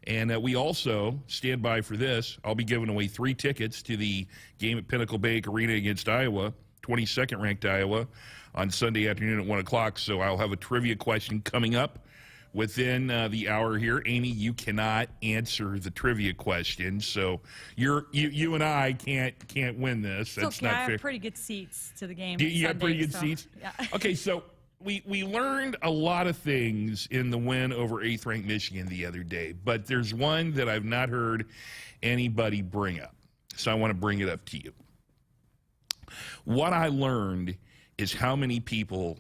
And we also, stand by for this, I'll be giving away 3 tickets to the game at Pinnacle Bank Arena against Iowa, 22nd ranked Iowa, on Sunday afternoon at 1 o'clock. So I'll have a trivia question coming up within the hour here. Amy, you cannot answer the trivia question, so you and I can't win this. That's okay. not I fair. have pretty good seats to the game. You have pretty good so, seats? Yeah. Okay, so we learned a lot of things in the win over 8th-ranked Michigan the other day, but there's one that I've not heard anybody bring up, so I want to bring it up to you. What I learned is how many people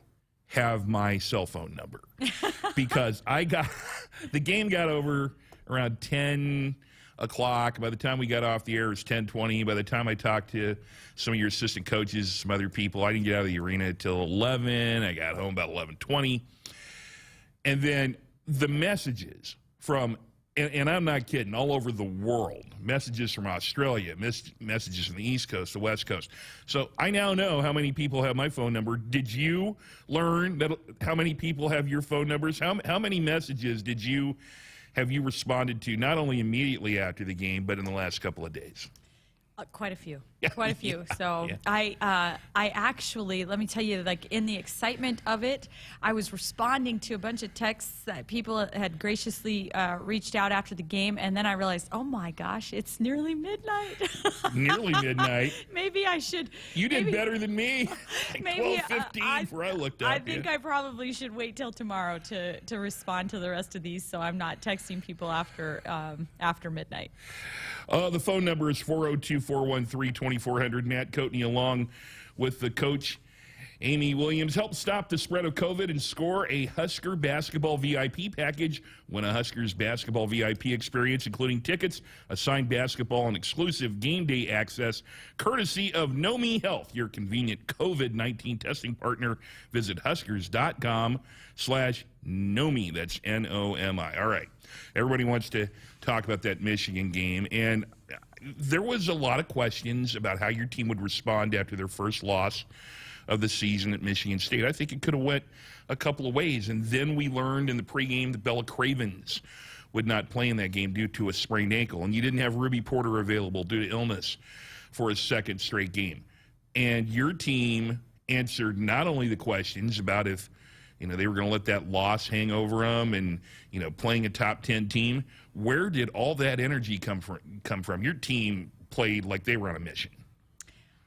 have my cell phone number, because the game got over around 10 o'clock. By the time we got off the air, it was 10:20. By the time I talked to some of your assistant coaches, some other people, I didn't get out of the arena until 11. I got home about 11:20. And then the messages from, and I'm not kidding, all over the world, messages from Australia, messages from the East Coast, the West Coast. So I now know how many people have my phone number. Did you learn that how many people have your phone numbers? How many messages have you responded to, not only immediately after the game, but in the last couple of days? Quite a few. Quite a few. So I actually, let me tell you, like in the excitement of it, I was responding to a bunch of texts that people had graciously reached out after the game, and then I realized, oh my gosh, it's nearly midnight. Nearly midnight. Maybe I should. You did better than me. Like maybe 12:15 before I looked up. I think I probably should wait till tomorrow to respond to the rest of these, so I'm not texting people after midnight. The phone number is 402-413-2400. Matt Coatney along with the coach, Amy Williams. Help stop the spread of COVID and score a Husker basketball VIP package. Win a Huskers basketball VIP experience, including tickets, assigned basketball, and exclusive game day access, courtesy of Nomi Health, your convenient COVID-19 testing partner. Visit huskers.com/Nomi. That's Nomi. All right. Everybody wants to talk about that Michigan game, and there was a lot of questions about how your team would respond after their first loss of the season at Michigan State. I think it could have went a couple of ways, and then we learned in the pregame that Bella Cravens would not play in that game due to a sprained ankle, and you didn't have Ruby Porter available due to illness for his second straight game. And your team answered not only the questions about if they were going to let that loss hang over them and, playing a top 10 team. Where did all that energy come from? Your team played like they were on a mission.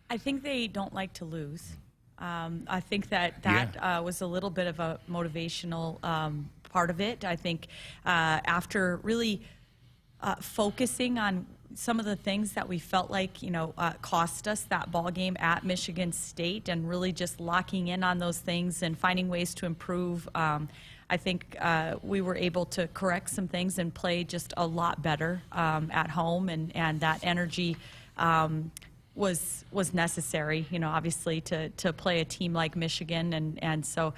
I think they don't like to lose. I think that was a little bit of a motivational part of it. I think after really focusing on some of the things that we felt like, cost us that ball game at Michigan State, and really just locking in on those things and finding ways to improve. I think we were able to correct some things and play just a lot better at home, and that energy was necessary, obviously to play a team like Michigan, and so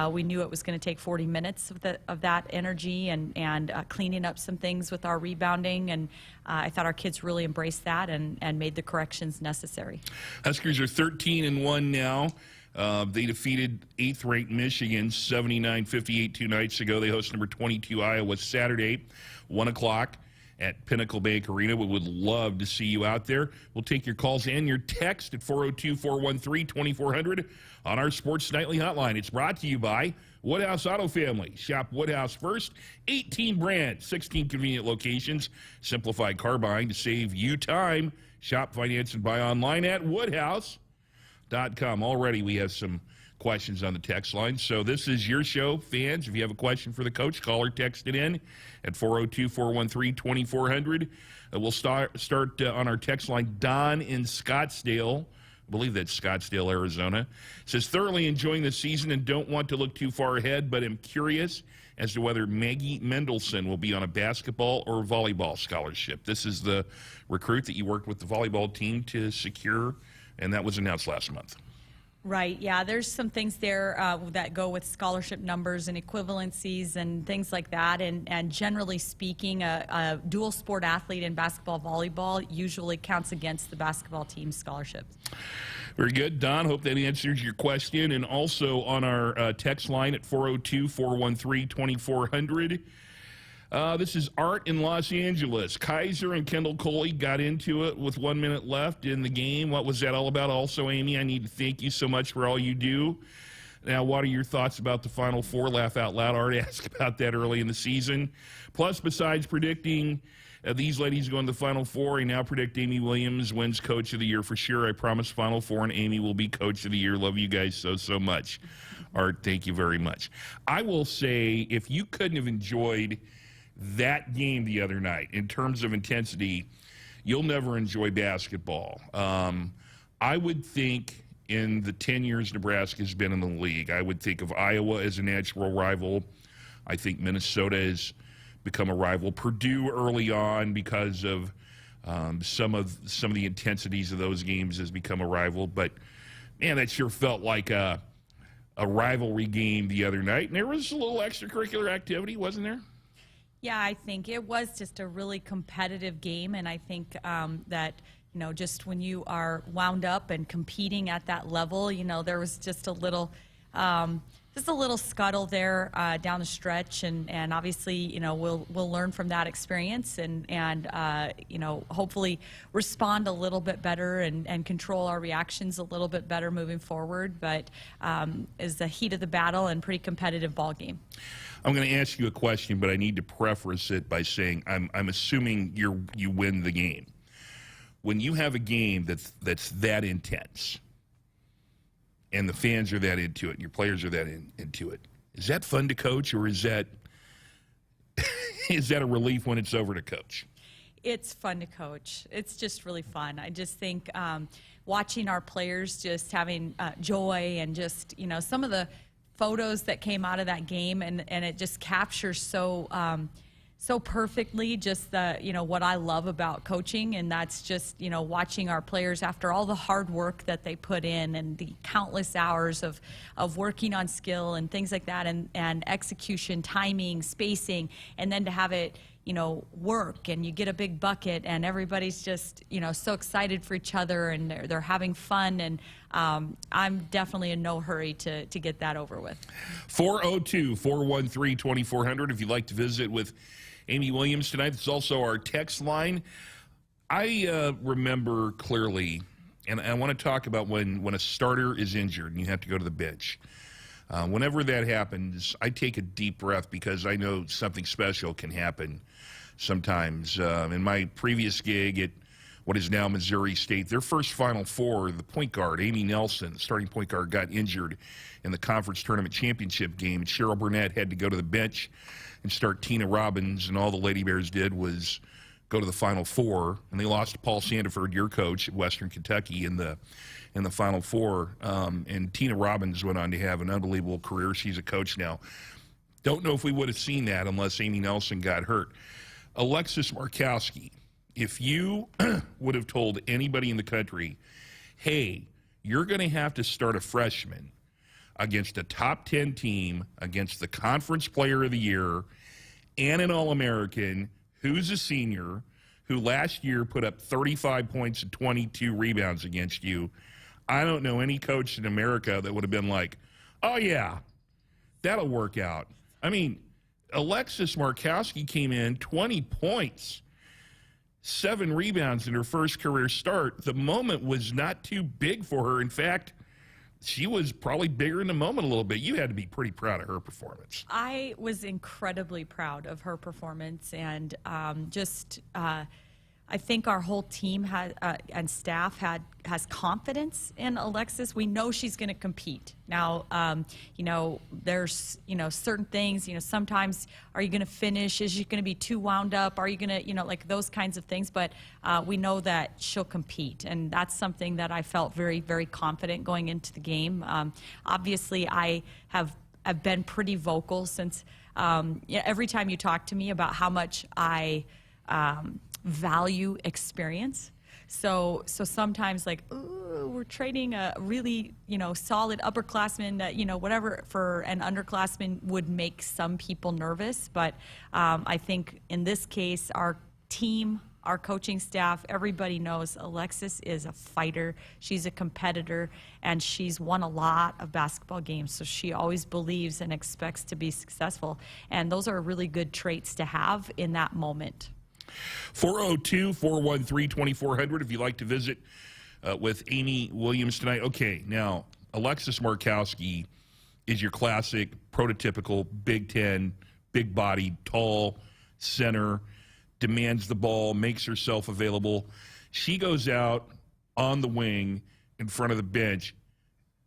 we knew it was going to take 40 minutes of that energy and cleaning up some things with our rebounding, and I thought our kids really embraced that and made the corrections necessary. Huskers are 13-1 now. They defeated 8th-ranked Michigan 79-58 2 nights ago. They host number 22 Iowa Saturday, 1 o'clock at Pinnacle Bank Arena. We would love to see you out there. We'll take your calls and your text at 402-413-2400 on our Sports Nightly hotline. It's brought to you by Woodhouse Auto Family. Shop Woodhouse first. 18 brands, 16 convenient locations. Simplified car buying to save you time. Shop, finance, and buy online at Woodhouse.com. Already we have some questions on the text line. So this is your show, fans. If you have a question for the coach, call or text it in at 402-413-2400. We'll start on our text line. Don in Scottsdale, I believe that's Scottsdale, Arizona, says, thoroughly enjoying the season and don't want to look too far ahead, but am curious as to whether Maggie Mendelson will be on a basketball or volleyball scholarship. This is the recruit that you worked with the volleyball team to secure, and that was announced last month. Right, yeah, there's some things there that go with scholarship numbers and equivalencies and things like that, and generally speaking, a dual sport athlete in basketball, volleyball usually counts against the basketball team's scholarships. Very good, Don. Hope that answers your question. And also on our text line at 402-413-2400. This is Art in Los Angeles. Kaiser and Kendall Coley got into it with 1 minute left in the game. What was that all about? Also, Amy, I need to thank you so much for all you do. Now, what are your thoughts about the Final Four? Laugh out loud. Art asked about that early in the season. Plus, besides predicting these ladies going to the Final Four, I now predict Amy Williams wins Coach of the Year for sure. I promise Final Four and Amy will be Coach of the Year. Love you guys so much. Art, thank you very much. I will say, if you couldn't have enjoyed that game the other night in terms of intensity, you'll never enjoy basketball. I would think in the 10 years Nebraska's been in the league, I would think of Iowa as a natural rival. I think Minnesota has become a rival. Purdue early on, because of some of the intensities of those games, has become a rival. But man, that sure felt like a rivalry game the other night. And there was a little extracurricular activity, wasn't there? Yeah, I think it was just a really competitive game, and I think that, just when you are wound up and competing at that level, there was just a little scuttle there down the stretch, and obviously, we'll learn from that experience and hopefully respond a little bit better and control our reactions a little bit better moving forward. But it's the heat of the battle and pretty competitive ball game. I'm going to ask you a question, but I need to preface it by saying I'm assuming you win the game. When you have a game that's that intense, and the fans are that into it, and your players are that into it, is that fun to coach, or is that a relief when it's over to coach? It's fun to coach. It's just really fun. I just think watching our players just having joy, and just some of the photos that came out of that game, and it just captures so perfectly just the what I love about coaching, and that's just watching our players after all the hard work that they put in and the countless hours of working on skill and things like that, and execution, timing, spacing, and then to have it work, and you get a big bucket, and everybody's just so excited for each other, and they're having fun, and I'm definitely in no hurry to get that over with. 402-413-2400 if you'd like to visit with Amy Williams tonight. It's also our text line. I remember clearly, and I want to talk about when a starter is injured and you have to go to the bench. Whenever that happens, I take a deep breath, because I know something special can happen sometimes. In my previous gig at what is now Missouri State, their first Final Four, the point guard, Amy Nelson, the starting point guard, got injured in the conference tournament championship game. Cheryl Burnett had to go to the bench and start Tina Robbins, and all the Lady Bears did was go to the Final Four, and they lost to Paul Sandiford, your coach at Western Kentucky, in the Final Four. And Tina Robbins went on to have an unbelievable career. She's a coach now. Don't know if we would have seen that unless Amy Nelson got hurt. Alexis Markowski, if you would have told anybody in the country, hey, you're going to have to start a freshman against a top 10 team, against the Conference Player of the Year, and an All-American who's a senior, who last year put up 35 points and 22 rebounds against you, I don't know any coach in America that would have been like, oh, yeah, that'll work out. I mean, Alexis Markowski came in 20 points, 7 rebounds in her first career start. The moment was not too big for her. In fact, she was probably bigger in the moment a little bit. You had to be pretty proud of her performance. I was incredibly proud of her performance, and I think our whole team and staff has confidence in Alexis. We know she's going to compete. Now, there's certain things. Sometimes, are you going to finish? Is she going to be too wound up? Are you going to like those kinds of things? But we know that she'll compete, and that's something that I felt very, very confident going into the game. Obviously, I have been pretty vocal since every time you talk to me about how much I value experience. So sometimes like, ooh, we're trading a really, solid upperclassman that, whatever for an underclassman would make some people nervous. But I think in this case, our team, our coaching staff, everybody knows Alexis is a fighter. She's a competitor, and she's won a lot of basketball games. So she always believes and expects to be successful. And those are really good traits to have in that moment. 402-413-2400 if you'd like to visit with Amy Williams tonight. Okay, now, Alexis Markowski is your classic, prototypical Big Ten, big-bodied, tall center, demands the ball, makes herself available. She goes out on the wing in front of the bench,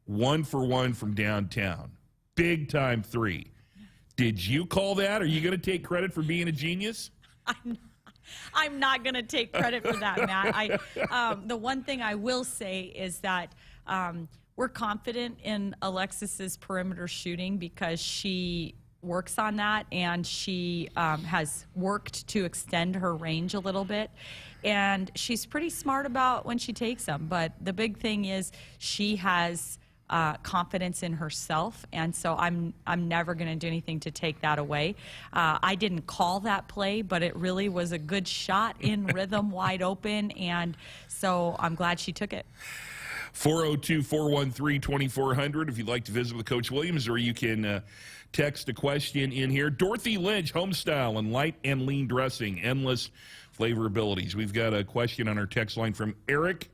1 for 1 from downtown. Big-time three. Did you call that? Are you going to take credit for being a genius? I'm not going to take credit for that, Matt. The one thing I will say is that we're confident in Alexis's perimeter shooting because she works on that, and she has worked to extend her range a little bit. And she's pretty smart about when she takes them. But the big thing is she has confidence in herself, and so I'm never going to do anything to take that away. I didn't call that play, but it really was a good shot in rhythm, wide open, and so I'm glad she took it. 402-413-2400 if you'd like to visit with Coach Williams, or you can text a question in here. Dorothy Lynch, Homestyle and Light and Lean Dressing, endless flavor abilities. We've got a question on our text line from Eric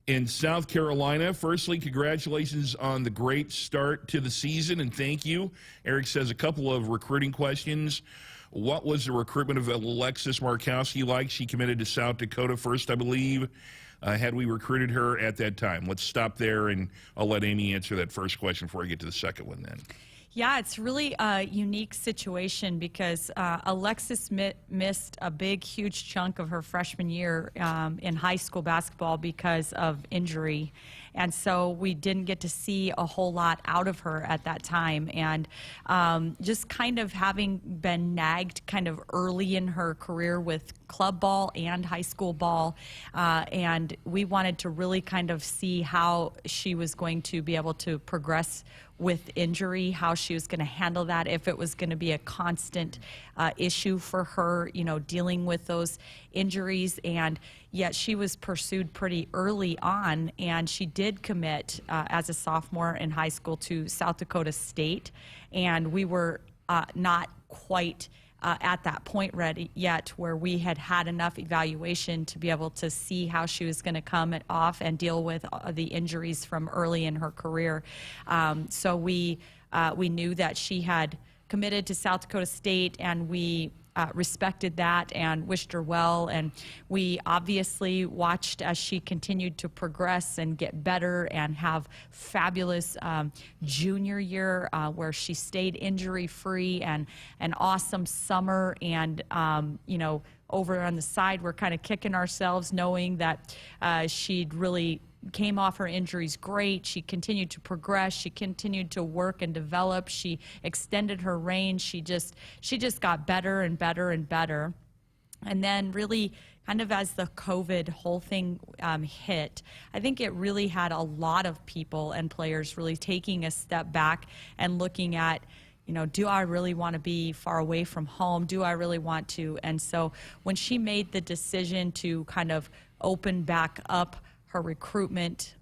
in South Carolina. Firstly, congratulations on the great start to the season, and thank you. Eric says a couple of recruiting questions. What was the recruitment of Alexis Markowski like? She committed to South Dakota first, I believe. Had we recruited her at that time? Let's stop there, and I'll let Amy answer that first question before I get to the second one then. Yeah, it's really a unique situation because Alexis missed a big, huge chunk of her freshman year in high school basketball because of injury. And so we didn't get to see a whole lot out of her at that time. And just kind of having been nagged kind of early in her career with club ball and high school ball, and we wanted to really kind of see how she was going to be able to progress with injury, how she was going to handle that, if it was going to be a constant issue for her, dealing with those injuries. And yet she was pursued pretty early on, and she did commit as a sophomore in high school to South Dakota State. And we were not quite at that point ready yet where we had enough evaluation to be able to see how she was going to come off and deal with the injuries from early in her career. So we knew that she had committed to South Dakota State, and we respected that and wished her well. And we obviously watched as she continued to progress and get better and have fabulous junior year where she stayed injury-free and an awesome summer. And, you know, over on the side, we're kind of kicking ourselves knowing that she'd really came off her injuries great. She continued to progress. She continued to work and develop. She extended her range. She just got better and better and better. And then really kind of as the COVID whole thing hit, I think it really had a lot of people and players really taking a step back and looking at, you know, do I really want to be far away from home? Do I really want to? And so when she made the decision to kind of open back up her recruitment,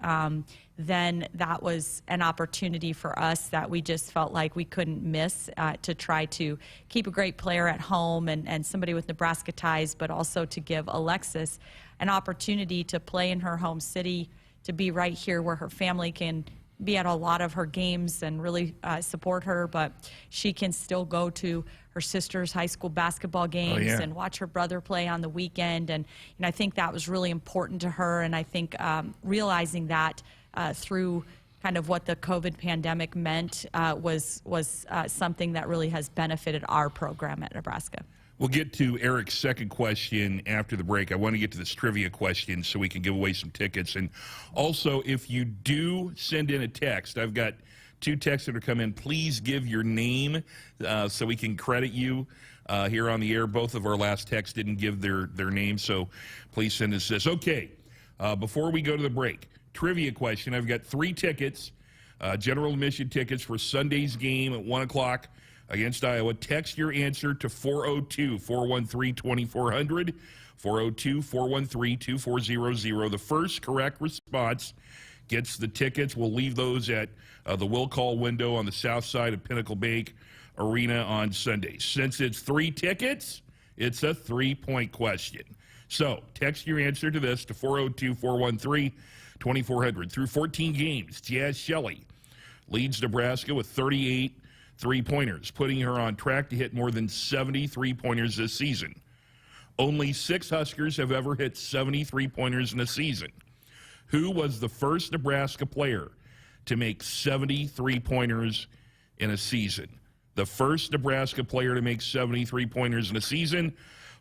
then that was an opportunity for us that we just felt like we couldn't miss to try to keep a great player at home and somebody with Nebraska ties, but also to give Alexis an opportunity to play in her home city, to be right here where her family can be at a lot of her games and really support her, but she can still go to her sister's high school basketball games and watch her brother play on the weekend. And I think that was really important to her. And I think realizing that through kind of what the COVID pandemic meant was something that really has benefited our program at Nebraska. We'll get to Eric's second question after the break. I want to get to this trivia question so we can give away some tickets. And also, if you do send in a text, I've got 2 texts that are coming in. Please give your name so we can credit you here on the air. Both of our last texts didn't give their name, so please send us this. Okay, before we go to the break, trivia question. I've got 3 tickets, general admission tickets for Sunday's game at 1 o'clock against Iowa. Text your answer to 402-413-2400, 402-413-2400. The first correct response gets the tickets. We'll leave those at the will call window on the south side of Pinnacle Bank Arena on Sunday. Since it's 3 tickets, it's a 3-point question. So text your answer to this to 402-413-2400. Through 14 games, Jazz Shelley leads Nebraska with 38 3-pointers, putting her on track to hit more than 70 3-pointers this season. Only 6 Huskers have ever hit 70 3-pointers in a season. Who was the first Nebraska player to make 70 3-pointers in a season? The first Nebraska player to make 70 3-pointers in a season.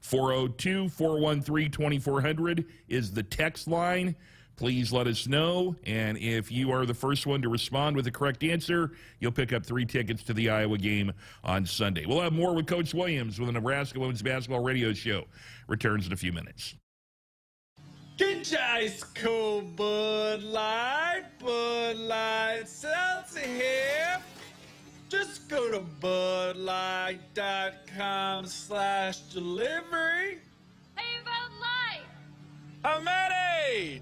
402-413-2400 is the text line. Please let us know, and if you are the first one to respond with the correct answer, you'll pick up 3 tickets to the Iowa game on Sunday. We'll have more with Coach Williams with the Nebraska Women's Basketball Radio Show. Returns in a few minutes. Get your ice cold Bud Light seltzer here. Just go to budlight.com/delivery. Hey, Bud Light! I'm ready!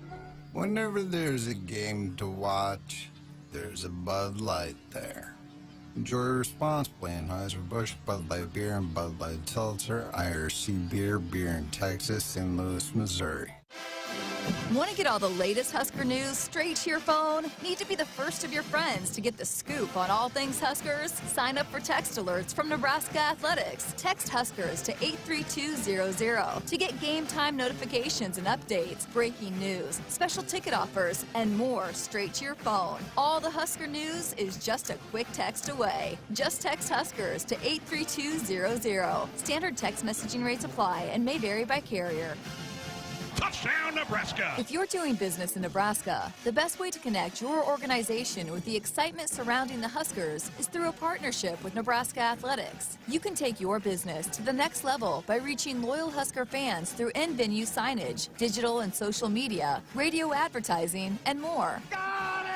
Whenever there's a game to watch, there's a Bud Light there. Enjoy responsibly. Anheuser-Busch, Bud Light Beer, and Bud Light Seltzer, IRC Beer in Texas, St. Louis, Missouri. Want to get all the latest Husker news straight to your phone? Need to be the first of your friends to get the scoop on all things Huskers? Sign up for text alerts from Nebraska Athletics. Text Huskers to 83200 to get game time notifications and updates, breaking news, special ticket offers, and more straight to your phone. All the Husker news is just a quick text away. Just text Huskers to 83200. Standard text messaging rates apply and may vary by carrier. Touchdown, Nebraska! If you're doing business in Nebraska, the best way to connect your organization with the excitement surrounding the Huskers is through a partnership with Nebraska Athletics. You can take your business to the next level by reaching loyal Husker fans through in-venue signage, digital and social media, radio advertising, and more. Got it!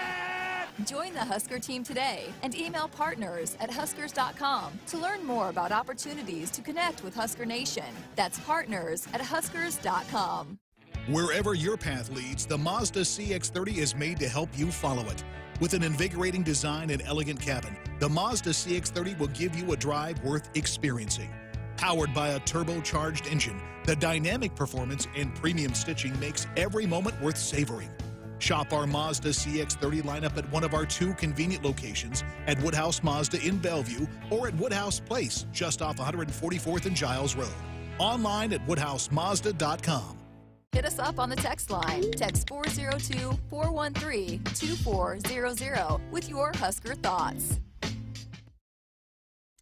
Join the Husker team today and email partners@huskers.com to learn more about opportunities to connect with Husker Nation. That's partners@huskers.com. Wherever your path leads, the Mazda CX-30 is made to help you follow it. With an invigorating design and elegant cabin, the Mazda CX-30 will give you a drive worth experiencing. Powered by a turbocharged engine, the dynamic performance and premium stitching makes every moment worth savoring. Shop our Mazda CX-30 lineup at one of our 2 convenient locations at Woodhouse Mazda in Bellevue or at Woodhouse Place, just off 144th and Giles Road. Online at woodhousemazda.com. Hit us up on the text line. Text 402-413-2400 with your Husker thoughts.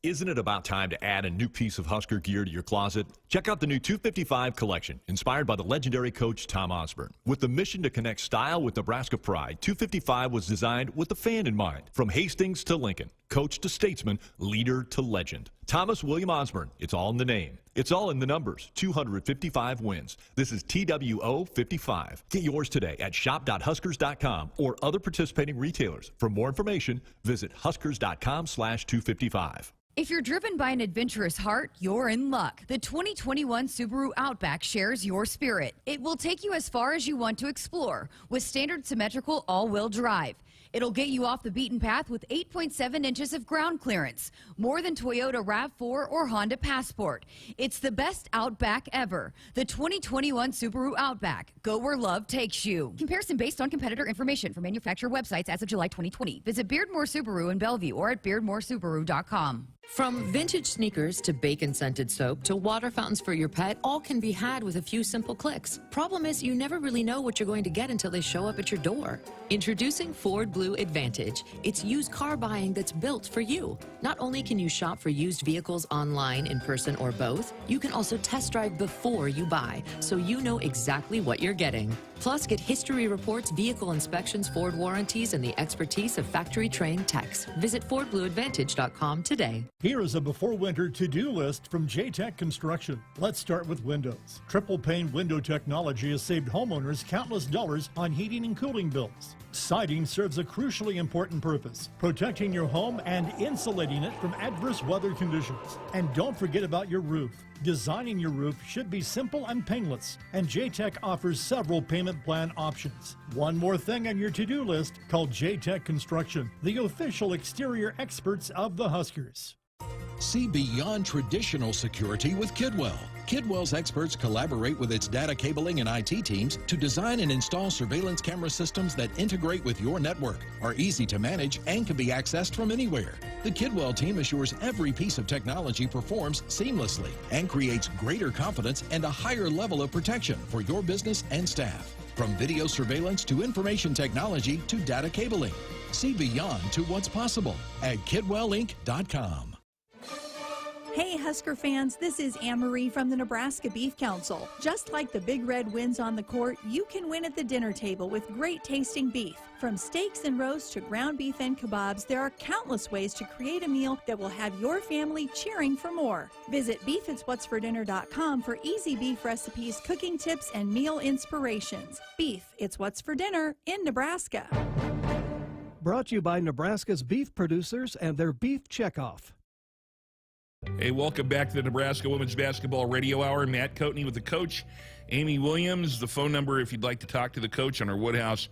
Isn't it about time to add a new piece of Husker gear to your closet? Check out the new 255 collection, inspired by the legendary coach Tom Osborne. With the mission to connect style with Nebraska pride, 255 was designed with the fan in mind. From Hastings to Lincoln, coach to statesman, leader to legend. Thomas William Osborne, it's all in the name. It's all in the numbers, 255 wins. This is TWO 55. Get yours today at shop.huskers.com or other participating retailers. For more information, visit huskers.com/255. If you're driven by an adventurous heart, you're in luck. The 2021 Subaru Outback shares your spirit. It will take you as far as you want to explore with standard symmetrical all-wheel drive. It'll get you off the beaten path with 8.7 inches of ground clearance, more than Toyota RAV4 or Honda Passport. It's the best Outback ever. The 2021 Subaru Outback. Go where love takes you. Comparison based on competitor information from manufacturer websites as of July 2020. Visit Beardmore Subaru in Bellevue or at beardmoresubaru.com. From vintage sneakers to bacon-scented soap to water fountains for your pet, all can be had with a few simple clicks. Problem is, you never really know what you're going to get until they show up at your door. Introducing Ford Blue Advantage. It's used car buying that's built for you. Not only can you shop for used vehicles online, in person, or both, you can also test drive before you buy, so you know exactly what you're getting. Plus, get history reports, vehicle inspections, Ford warranties, and the expertise of factory-trained techs. Visit FordBlueAdvantage.com today. Here is a before-winter to-do list from J-Tech Construction. Let's start with windows. Triple-pane window technology has saved homeowners countless dollars on heating and cooling bills. Siding serves a crucially important purpose, protecting your home and insulating it from adverse weather conditions. And don't forget about your roof. Designing your roof should be simple and painless, and J-Tech offers several payment plan options. One more thing on your to-do list, called J-Tech Construction, the official exterior experts of the Huskers. See beyond traditional security with Kidwell. Kidwell's experts collaborate with its data cabling and IT teams to design and install surveillance camera systems that integrate with your network, are easy to manage, and can be accessed from anywhere. The Kidwell team assures every piece of technology performs seamlessly and creates greater confidence and a higher level of protection for your business and staff. From video surveillance to information technology to data cabling. See beyond to what's possible at KidwellInc.com. Hey Husker fans, this is Anne-Marie from the Nebraska Beef Council. Just like the Big Red wins on the court, you can win at the dinner table with great tasting beef. From steaks and roasts to ground beef and kebabs, there are countless ways to create a meal that will have your family cheering for more. Visit beefitswhatsfordinner.com for easy beef recipes, cooking tips, and meal inspirations. Beef, it's what's for dinner in Nebraska. Brought to you by Nebraska's beef producers and their beef checkoff. Hey, welcome back to the Nebraska Women's Basketball Radio Hour. Matt Coatney with the coach, Amy Williams. The phone number, if you'd like to talk to the coach on our Woodhouse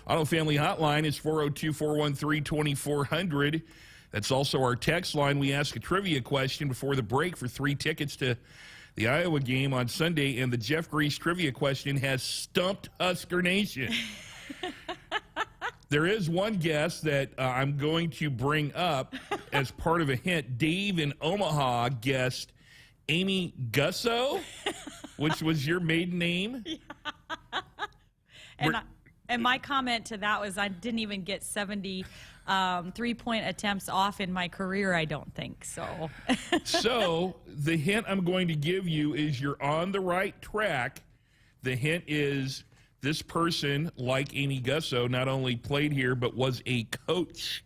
Auto Family Hotline, is 402-413-2400. That's also our text line. We ask a trivia question before the break for 3 tickets to the Iowa game on Sunday, and the Jeff Grease trivia question has stumped Husker Nation. There is one guest that I'm going to bring up as part of a hint. Dave in Omaha guessed Amy Gusso, which was your maiden name. Yeah. And my comment to that was I didn't even get 70 three-point attempts off in my career, I don't think. So, so the hint I'm going to give you is you're on the right track. The hint is this person, like Amy Gusso, not only played here but was a coach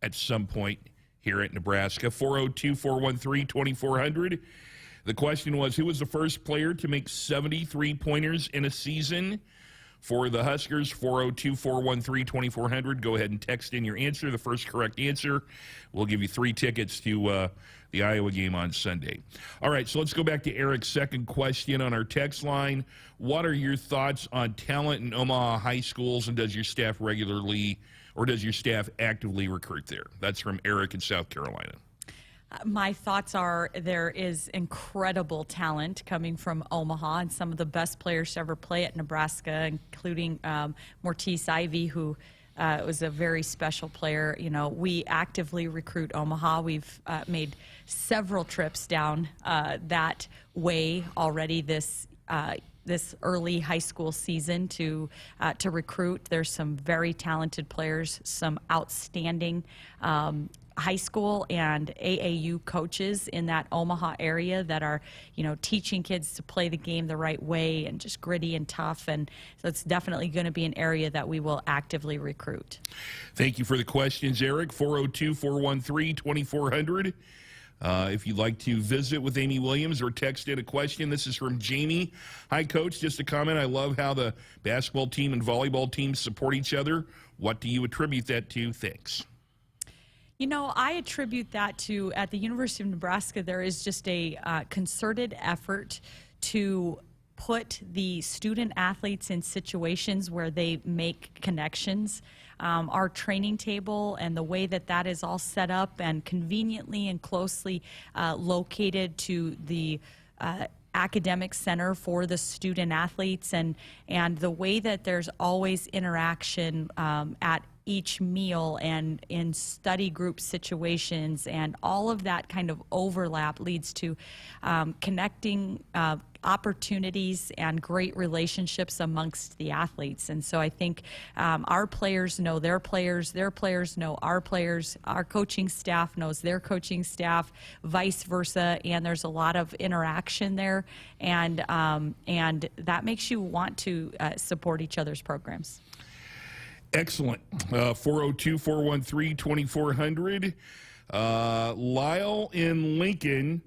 at some point here at Nebraska. 402-413-2400. The question was, who was the first player to make 70 three-pointers in a season for the Huskers? 402-413-2400. Go ahead and text in your answer. The first correct answer will give you 3 tickets to the Iowa game on Sunday. All right, so let's go back to Eric's second question on our text line. What are your thoughts on talent in Omaha high schools, and does your staff regularly or does your staff actively recruit there? That's from Eric in South Carolina. My thoughts are there is incredible talent coming from Omaha and some of the best players to ever play at Nebraska, including Mortice Ivy, who was a very special player. You know, we actively recruit Omaha. We've made several trips down that way already this early high school season to recruit. There's some very talented players, some outstanding high school and AAU coaches in that Omaha area that are, you know, teaching kids to play the game the right way and just gritty and tough. And so it's definitely going to be an area that we will actively recruit. Thank you for the questions, Eric. 402-413-2400. If you'd like to visit with Amy Williams or text in a question, this is from Jamie. Hi, Coach. Just a comment. I love how the basketball team and volleyball teams support each other. What do you attribute that to? Thanks. You know, I attribute that to, at the University of Nebraska, there is just a concerted effort to put the student athletes in situations where they make connections. Our training table and the way that that is all set up and conveniently and closely located to the academic center for the student athletes, and the way that there's always interaction at each meal and in study group situations, and all of that kind of overlap leads to connecting opportunities and great relationships amongst the athletes. And so I think our players know their players know our players, our coaching staff knows their coaching staff, vice versa, and there's a lot of interaction there, and that makes you want to support each other's programs. Excellent. 402-413-2400. Lyle in Lincoln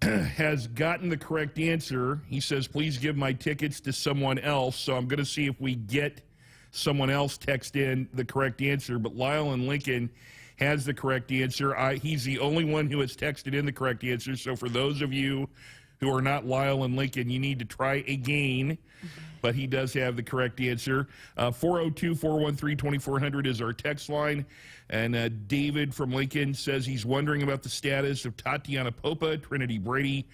has gotten the correct answer. He says, please give my tickets to someone else. So I'm going to see if we get someone else text in the correct answer. But Lyle in Lincoln has the correct answer. He's the only one who has texted in the correct answer. So for those of you who are not Lyle and Lincoln, you need to try again. But he does have the correct answer. 402-413-2400 is our text line. And David from Lincoln says he's wondering about the status of Tatiana Popa, Trinity Brady,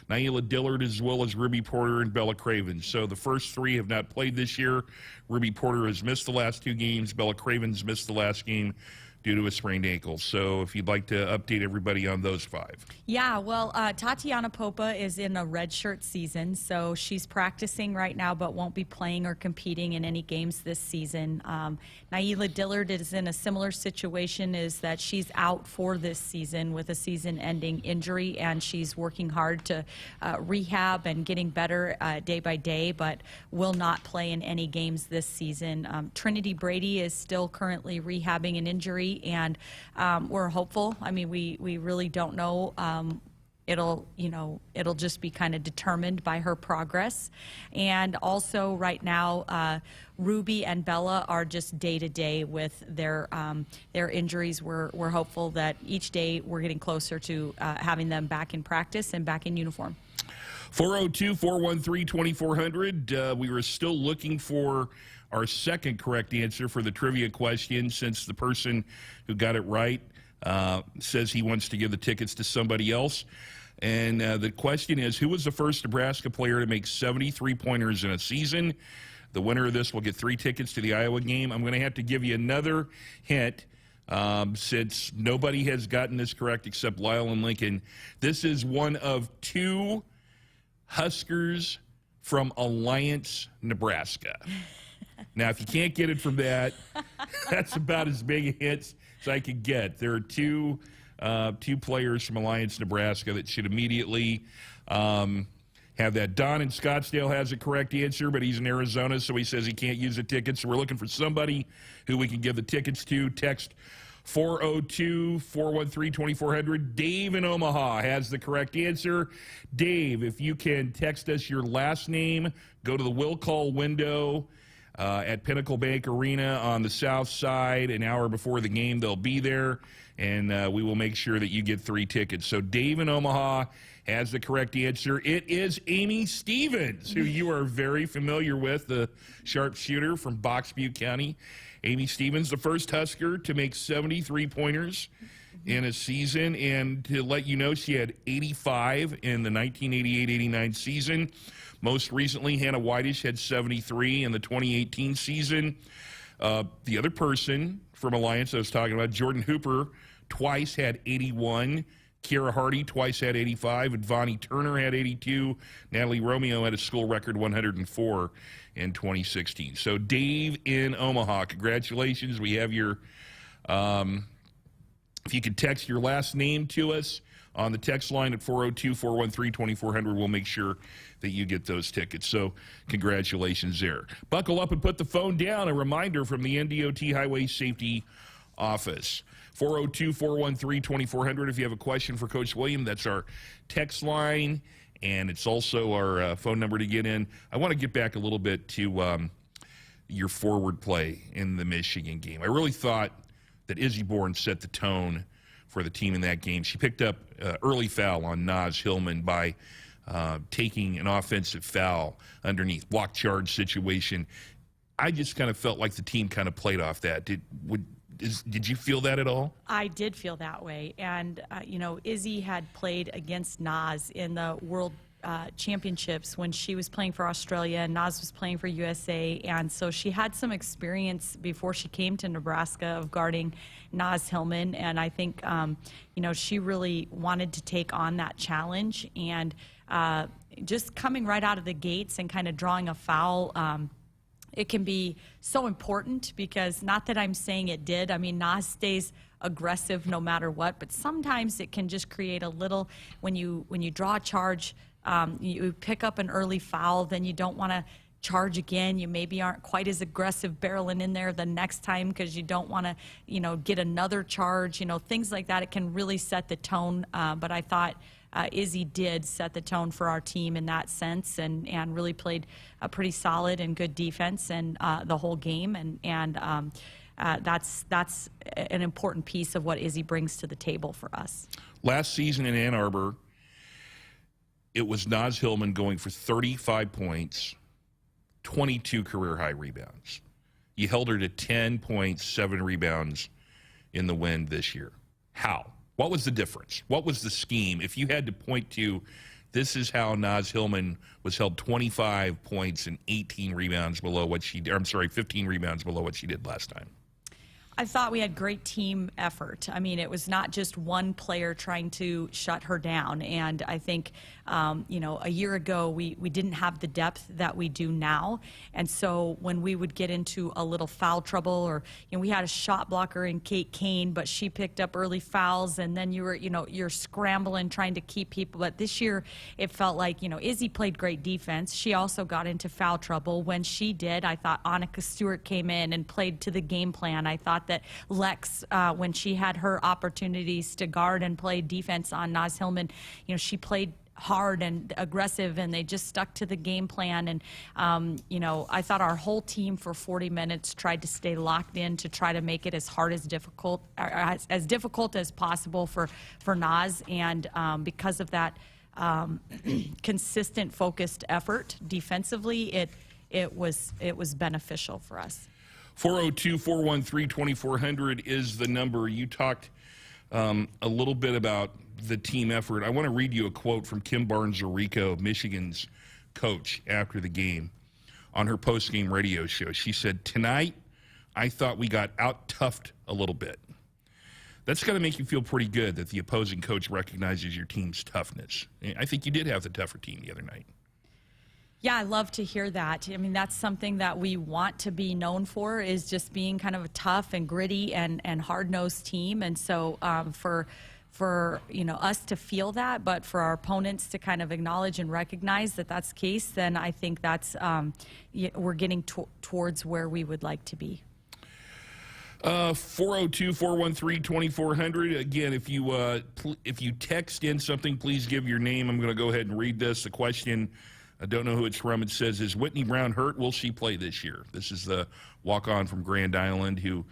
Naila Dillard, as well as Ruby Porter and Bella Cravens. So the first three have not played this year. Ruby Porter has missed the last two games. Bella Cravens missed the last game due to a sprained ankle. So if you'd like to update everybody on those five. Yeah, well, Tatiana Popa is in a redshirt season, so she's practicing right now but won't be playing or competing in any games this season. Naila Dillard is in a similar situation, is that she's out for this season with a season-ending injury, and she's working hard to rehab and getting better day by day, but will not play in any games this season. Trinity Brady is still currently rehabbing an injury, and we're hopeful. I mean, we really don't know. It'll just be kind of determined by her progress. And also right now, Ruby and Bella are just day to day with their injuries. We're hopeful that each day we're getting closer to having them back in practice and back in uniform. 402-413-2400. We were still looking for our second correct answer for the trivia question, since the person who got it right says he wants to give the tickets to somebody else. And the question is, who was the first Nebraska player to make 73 pointers in a season? The winner of this will get 3 tickets to the Iowa game. I'm going to have to give you another hint since nobody has gotten this correct except Lyle and Lincoln. This is one of 2 Huskers from Alliance, Nebraska. Now, if you can't get it from that, that's about as big a hit as I could get. There are two players from Alliance, Nebraska that should immediately have that. Don in Scottsdale has a correct answer, but he's in Arizona, so he says he can't use the tickets. So we're looking for somebody who we can give the tickets to. Text 402-413-2400. Dave in Omaha has the correct answer. Dave, if you can text us your last name, go to the will call window at Pinnacle Bank Arena on the south side. An hour before the game, they'll be there, and we will make sure that you get 3 tickets. So Dave in Omaha has the correct answer. It is Amy Stevens, who you are very familiar with, the sharpshooter from Box Butte County. Amy Stevens, the first Husker to make 73 pointers in a season. And to let you know, she had 85 in the 1988-89 season. Most recently, Hannah Whitish had 73 in the 2018 season. The other person from Alliance I was talking about, Jordan Hooper, twice had 81. Kiera Hardy twice had 85. And Vonnie Turner had 82. Natalie Romeo had a school record 104 in 2016. So Dave in Omaha, congratulations. We have your, if you could text your last name to us on the text line at 402-413-2400, we'll make sure that you get those tickets. So congratulations there. Buckle up and put the phone down. A reminder from the NDOT Highway Safety Office. 402-413-2400 if you have a question for Coach William. That's our text line, and it's also our phone number to get in. I want to get back a little bit to your forward play in the Michigan game. I really thought that Izzy Bourne set the tone for the team in that game. She picked up early foul on Naz Hillman by taking an offensive foul underneath, block charge situation. I just kind of felt like the team kind of played off that. Did you feel that at all? I did feel that way. And, you know, Izzy had played against Naz in the World Championships when she was playing for Australia and Naz was playing for USA. And so she had some experience before she came to Nebraska of guarding Naz Hillman. And I think, you know, she really wanted to take on that challenge. And just coming right out of the gates and kind of drawing a foul, it can be so important because not that I'm saying it did. I mean, Naz stays aggressive no matter what, but sometimes it can just create a little, when you draw a charge, you pick up an early foul, then you don't want to charge again. You maybe aren't quite as aggressive barreling in there the next time because you don't want to, you know, get another charge, you know, things like that. It can really set the tone, but I thought Izzy did set the tone for our team in that sense and really played a pretty solid and good defense and the whole game. And that's an important piece of what Izzy brings to the table for us. Last season in Ann Arbor, it was Naz Hillman going for 35 points, 22 career-high rebounds. You held her to 10.7 rebounds in the win this year. How? What was the difference? What was the scheme? If you had to point to, this is how Naz Hillman was held 25 points and 18 rebounds below what she did. I'm sorry, 15 rebounds below what she did last time. I thought we had great team effort. I mean, it was not just one player trying to shut her down. And I think, you know, a year ago, we didn't have the depth that we do now. And so when we would get into a little foul trouble or, you know, we had a shot blocker in Kate Kane, but she picked up early fouls and then you were, you know, you're scrambling trying to keep people. But this year it felt like, you know, Izzy played great defense. She also got into foul trouble. When she did, I thought Annika Stewart came in and played to the game plan. I thought that Lex, when she had her opportunities to guard and play defense on Naz Hillman, you know, she played hard and aggressive and they just stuck to the game plan. And, you know, I thought our whole team for 40 minutes tried to stay locked in to try to make it as hard as difficult, as difficult as possible for Naz. And because of that consistent, focused effort defensively, it was beneficial for us. 402-413-2400 is the number. You talked a little bit about the team effort. I want to read you a quote from Kim Barnes-Arico, Michigan's coach, after the game on her post-game radio show. She said, "Tonight, I thought we got out-toughed a little bit." That's got to make you feel pretty good that the opposing coach recognizes your team's toughness. I think you did have the tougher team the other night. Yeah, I love to hear that. I mean, that's something that we want to be known for, is just being kind of a tough and gritty and hard-nosed team. And so for you know, us to feel that, but for our opponents to kind of acknowledge and recognize that that's the case, then I think that's we're getting towards where we would like to be. 402-413-2400. Again, if you text in something, please give your name. I'm going to go ahead and read this. The question, I don't know who it's from. It says, "Is Whitney Brown hurt? Will she play this year?" This is the walk-on from Grand Island who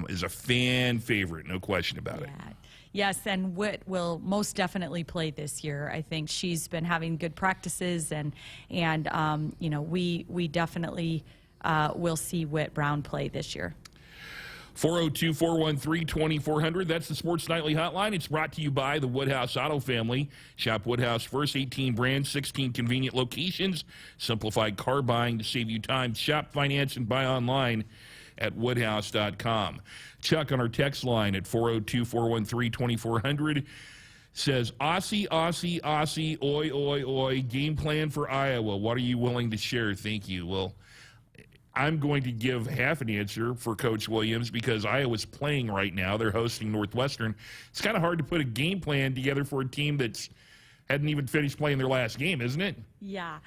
is a fan favorite, no question about it. Yes, and Whit will most definitely play this year. I think she's been having good practices, and you know, we definitely will see Whit Brown play this year. 402-413-2400. That's the Sports Nightly Hotline. It's brought to you by the Woodhouse Auto Family. Shop Woodhouse first, 18 brands, 16 convenient locations. Simplified car buying to save you time. Shop, finance, and buy online at woodhouse.com. Chuck on our text line at 402-413-2400 says, Aussie, Aussie, Aussie, oi, oi, oi, game plan for Iowa. What are you willing to share? Thank you. Well, I'm going to give half an answer for Coach Williams because Iowa's playing right now. They're hosting Northwestern. It's kind of hard to put a game plan together for a team that's hadn't even finished playing their last game, isn't it? Yeah.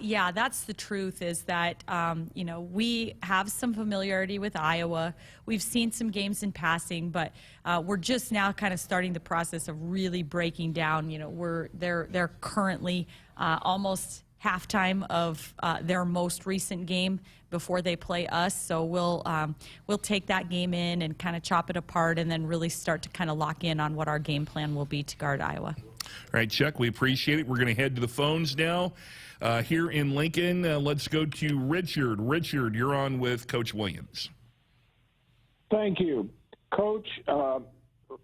Yeah, that's the truth is that, we have some familiarity with Iowa. We've seen some games in passing, but we're just now kind of starting the process of really breaking down. They're currently almost halftime of their most recent game before they play us. So we'll take that game in and kind of chop it apart and then really start to kind of lock in on what our game plan will be to guard Iowa. All right, Chuck, we appreciate it. We're going to head to the phones now. Here in Lincoln, let's go to Richard. Richard, you're on with Coach Williams. Thank you. Coach,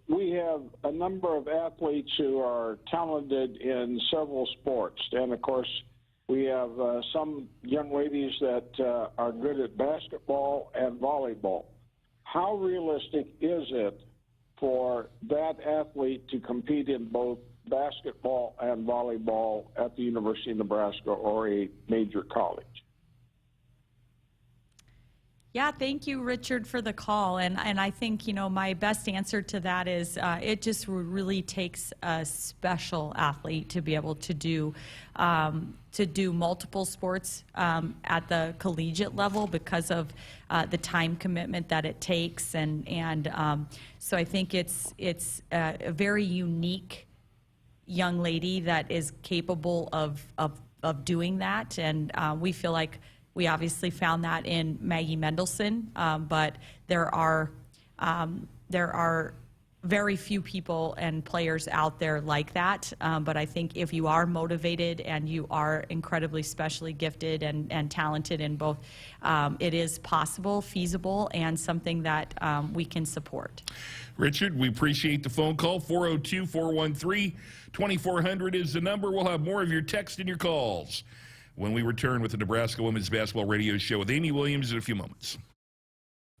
we have a number of athletes who are talented in several sports. And, of course, we have some young ladies that are good at basketball and volleyball. How realistic is it for that athlete to compete in both basketball and volleyball at the University of Nebraska or a major college? Yeah, thank you, Richard, for the call. And I think, my best answer to that is it just really takes a special athlete to be able to do multiple sports at the collegiate level because of the time commitment that it takes. And so I think it's a very unique young lady that is capable of doing that. And we feel like we obviously found that in Maggie Mendelson, but there are very few people and players out there like that. But I think if you are motivated and you are incredibly specially gifted and talented in both, it is possible, feasible, and something that we can support. Richard, we appreciate the phone call. 402-413-2400 is the number. We'll have more of your text and your calls when we return with the Nebraska Women's Basketball Radio Show with Amy Williams in a few moments.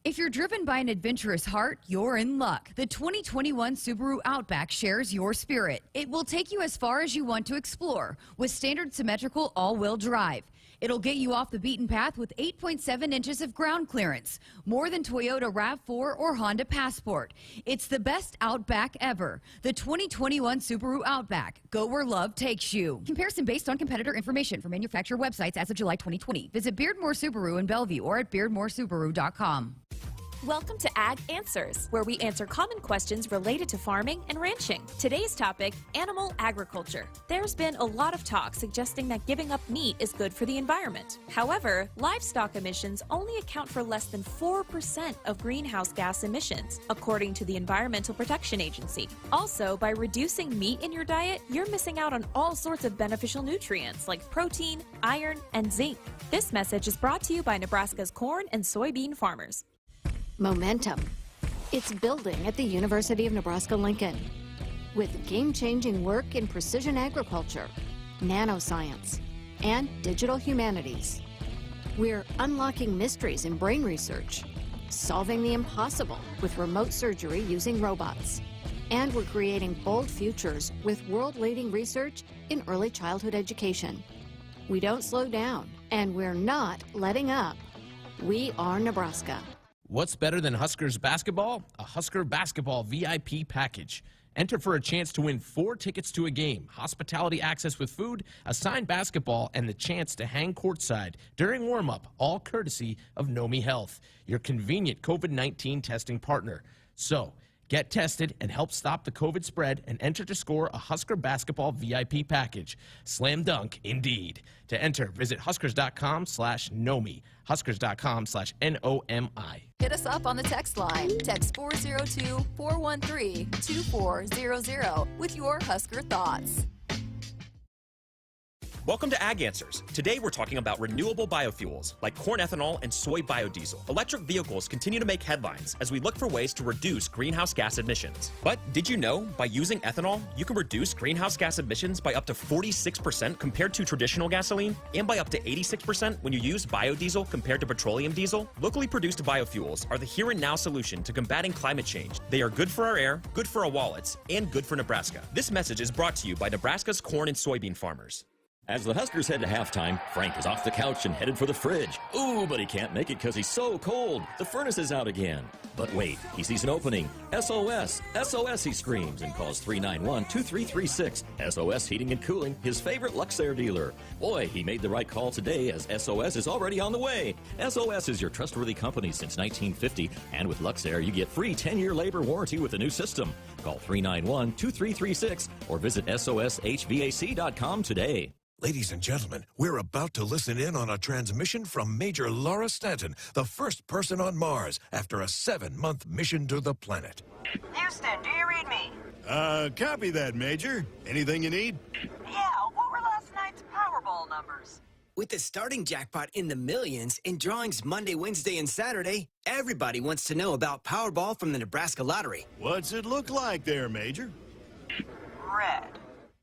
If you're driven by an adventurous heart, you're in luck. The 2021 Subaru Outback shares your spirit. It will take you as far as you want to explore with standard symmetrical all-wheel drive. It'll get you off the beaten path with 8.7 inches of ground clearance, more than Toyota RAV4 or Honda Passport. It's the best Outback ever. The 2021 Subaru Outback. Go where love takes you. Comparison based on competitor information from manufacturer websites as of July 2020. Visit Beardmore Subaru in Bellevue or at beardmoresubaru.com. Welcome to Ag Answers, where we answer common questions related to farming and ranching. Today's topic, animal agriculture. There's been a lot of talk suggesting that giving up meat is good for the environment. However, livestock emissions only account for less than 4% of greenhouse gas emissions, according to the Environmental Protection Agency. Also, by reducing meat in your diet, you're missing out on all sorts of beneficial nutrients like protein, iron, and zinc. This message is brought to you by Nebraska's corn and soybean farmers. Momentum. It's building at the University of Nebraska-Lincoln with game-changing work in precision agriculture, nanoscience, and digital humanities. We're unlocking mysteries in brain research, solving the impossible with remote surgery using robots, and we're creating bold futures with world-leading research in early childhood education. We don't slow down, and we're not letting up. We are Nebraska. What's better than Huskers basketball? A Husker basketball VIP package. Enter for a chance to win 4 tickets to a game, hospitality access with food, a signed basketball, and the chance to hang courtside during warm-up, all courtesy of Nomi Health, your convenient COVID-19 testing partner. So, get tested and help stop the COVID spread and enter to score a Husker basketball VIP package. Slam dunk, indeed. To enter, visit huskers.com/Nomi, huskers.com/NOMI. Hit us up on the text line. Text 402-413-2400 with your Husker thoughts. Welcome to Ag Answers. Today we're talking about renewable biofuels like corn ethanol and soy biodiesel. Electric vehicles continue to make headlines as we look for ways to reduce greenhouse gas emissions. But did you know by using ethanol, you can reduce greenhouse gas emissions by up to 46% compared to traditional gasoline and by up to 86% when you use biodiesel compared to petroleum diesel? Locally produced biofuels are the here and now solution to combating climate change. They are good for our air, good for our wallets, and good for Nebraska. This message is brought to you by Nebraska's corn and soybean farmers. As the Huskers head to halftime, Frank is off the couch and headed for the fridge. Ooh, but he can't make it because he's so cold. The furnace is out again. But wait, he sees an opening. SOS! SOS, he screams and calls 391-2336. SOS Heating and Cooling, his favorite Luxair dealer. Boy, he made the right call today as SOS is already on the way. SOS is your trustworthy company since 1950, and with Luxair, you get free 10-year labor warranty with the new system. Call 391-2336 or visit soshvac.com today. Ladies and gentlemen, we're about to listen in on a transmission from Major Laura Stanton, the first person on Mars after a 7-month mission to the planet. Houston, do you read me? Copy that, Major. Anything you need? Yeah, what were last night's Powerball numbers? With the starting jackpot in the millions and drawings Monday, Wednesday, and Saturday, everybody wants to know about Powerball from the Nebraska Lottery. What's it look like there, Major? Red.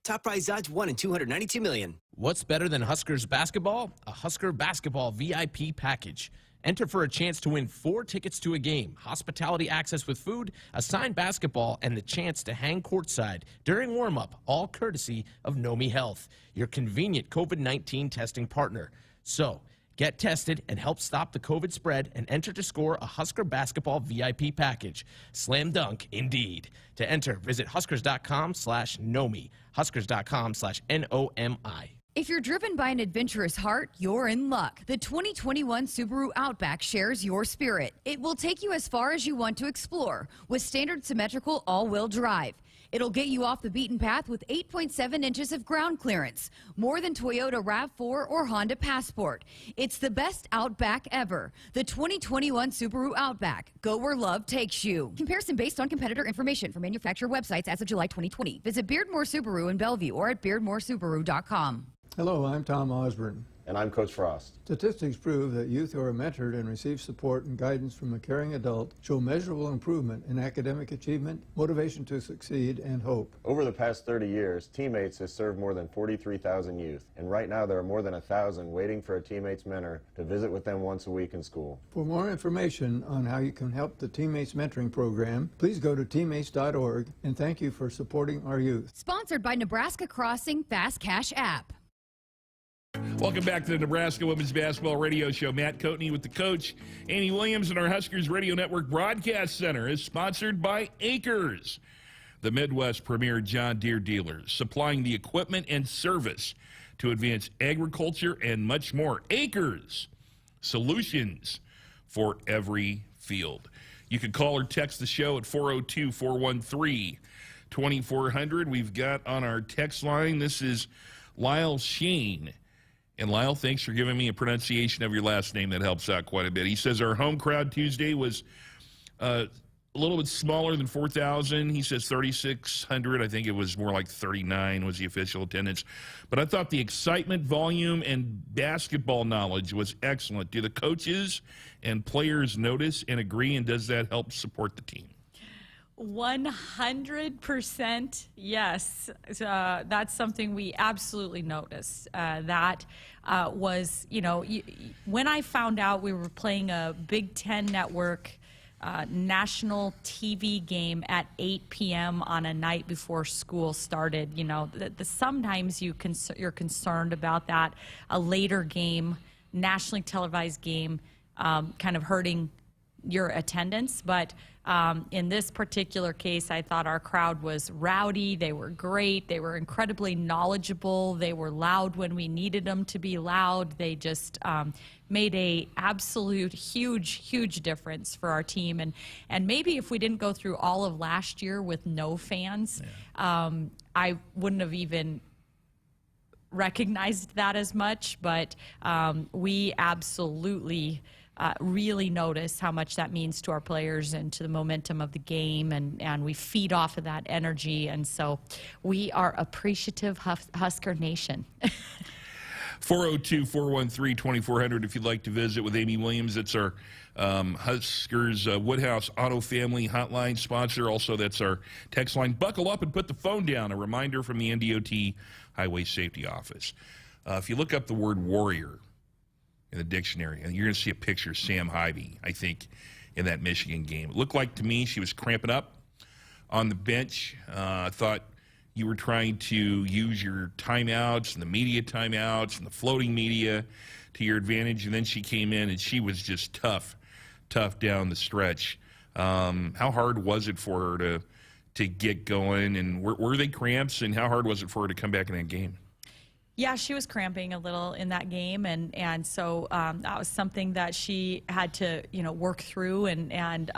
Top prize odds 1 in 292 million. What's better than Huskers basketball? A Husker basketball VIP package. Enter for a chance to win 4 tickets to a game, hospitality access with food, a signed basketball, and the chance to hang courtside during warm-up, all courtesy of Nomi Health, your convenient COVID-19 testing partner. So, get tested and help stop the COVID spread and enter to score a Husker basketball VIP package. Slam dunk, indeed. To enter, visit huskers.com/Nomi, huskers.com/NOMI. If you're driven by an adventurous heart, you're in luck. The 2021 Subaru Outback shares your spirit. It will take you as far as you want to explore with standard symmetrical all-wheel drive. It'll get you off the beaten path with 8.7 inches of ground clearance, more than Toyota RAV4 or Honda Passport. It's the best Outback ever. The 2021 Subaru Outback. Go where love takes you. Comparison based on competitor information from manufacturer websites as of July 2020. Visit Beardmore Subaru in Bellevue or at beardmoresubaru.com. Hello, I'm Tom Osborne. And I'm Coach Frost. Statistics prove that youth who are mentored and receive support and guidance from a caring adult show measurable improvement in academic achievement, motivation to succeed, and hope. Over the past 30 years, Teammates has served more than 43,000 youth, and right now there are more than 1,000 waiting for a Teammates mentor to visit with them once a week in school. For more information on how you can help the Teammates Mentoring Program, please go to teammates.org, and thank you for supporting our youth. Sponsored by Nebraska Crossing Fast Cash app. Welcome back to the Nebraska Women's Basketball Radio Show. Matt Coatney with the coach. Annie Williams and our Huskers Radio Network Broadcast Center is sponsored by Acres, the Midwest premier John Deere dealers, supplying the equipment and service to advance agriculture and much more. Acres, solutions for every field. You can call or text the show at 402-413-2400. We've got on our text line, this is Lyle Sheen. And Lyle, thanks for giving me a pronunciation of your last name. That helps out quite a bit. He says our home crowd Tuesday was a little bit smaller than 4,000. He says 3,600. I think it was more like 39 was the official attendance. But I thought the excitement, volume, and basketball knowledge was excellent. Do the coaches and players notice and agree, and does that help support the team? 100% yes. That's something we absolutely noticed. That was, when I found out we were playing a Big Ten Network national TV game at 8 p.m. on a night before school started, sometimes you're concerned about that, a later game, nationally televised game, kind of hurting your attendance. But in this particular case, I thought our crowd was rowdy. They were great. They were incredibly knowledgeable. They were loud when we needed them to be loud. They just made a absolute huge difference for our team. And maybe if we didn't go through all of last year with no fans, I wouldn't have even recognized that as much. But we absolutely really notice how much that means to our players and to the momentum of the game, and we feed off of that energy, and so we are appreciative Husker Nation. 402-413-2400 if you'd like to visit with Amy Williams. That's our Huskers Woodhouse Auto Family Hotline sponsor. Also, that's our text line. Buckle up and put the phone down. A reminder from the NDOT Highway Safety Office. If you look up the word warrior in the dictionary, and you're going to see a picture of Sam Hyvee, I think, in that Michigan game. It looked like to me she was cramping up on the bench. I thought you were trying to use your timeouts and the media timeouts and the floating media to your advantage, and then she came in and she was just tough down the stretch. How hard was it for her to get going, and were they cramps, and how hard was it for her to come back in that game? Yeah, she was cramping a little in that game, and so that was something that she had to, work through, and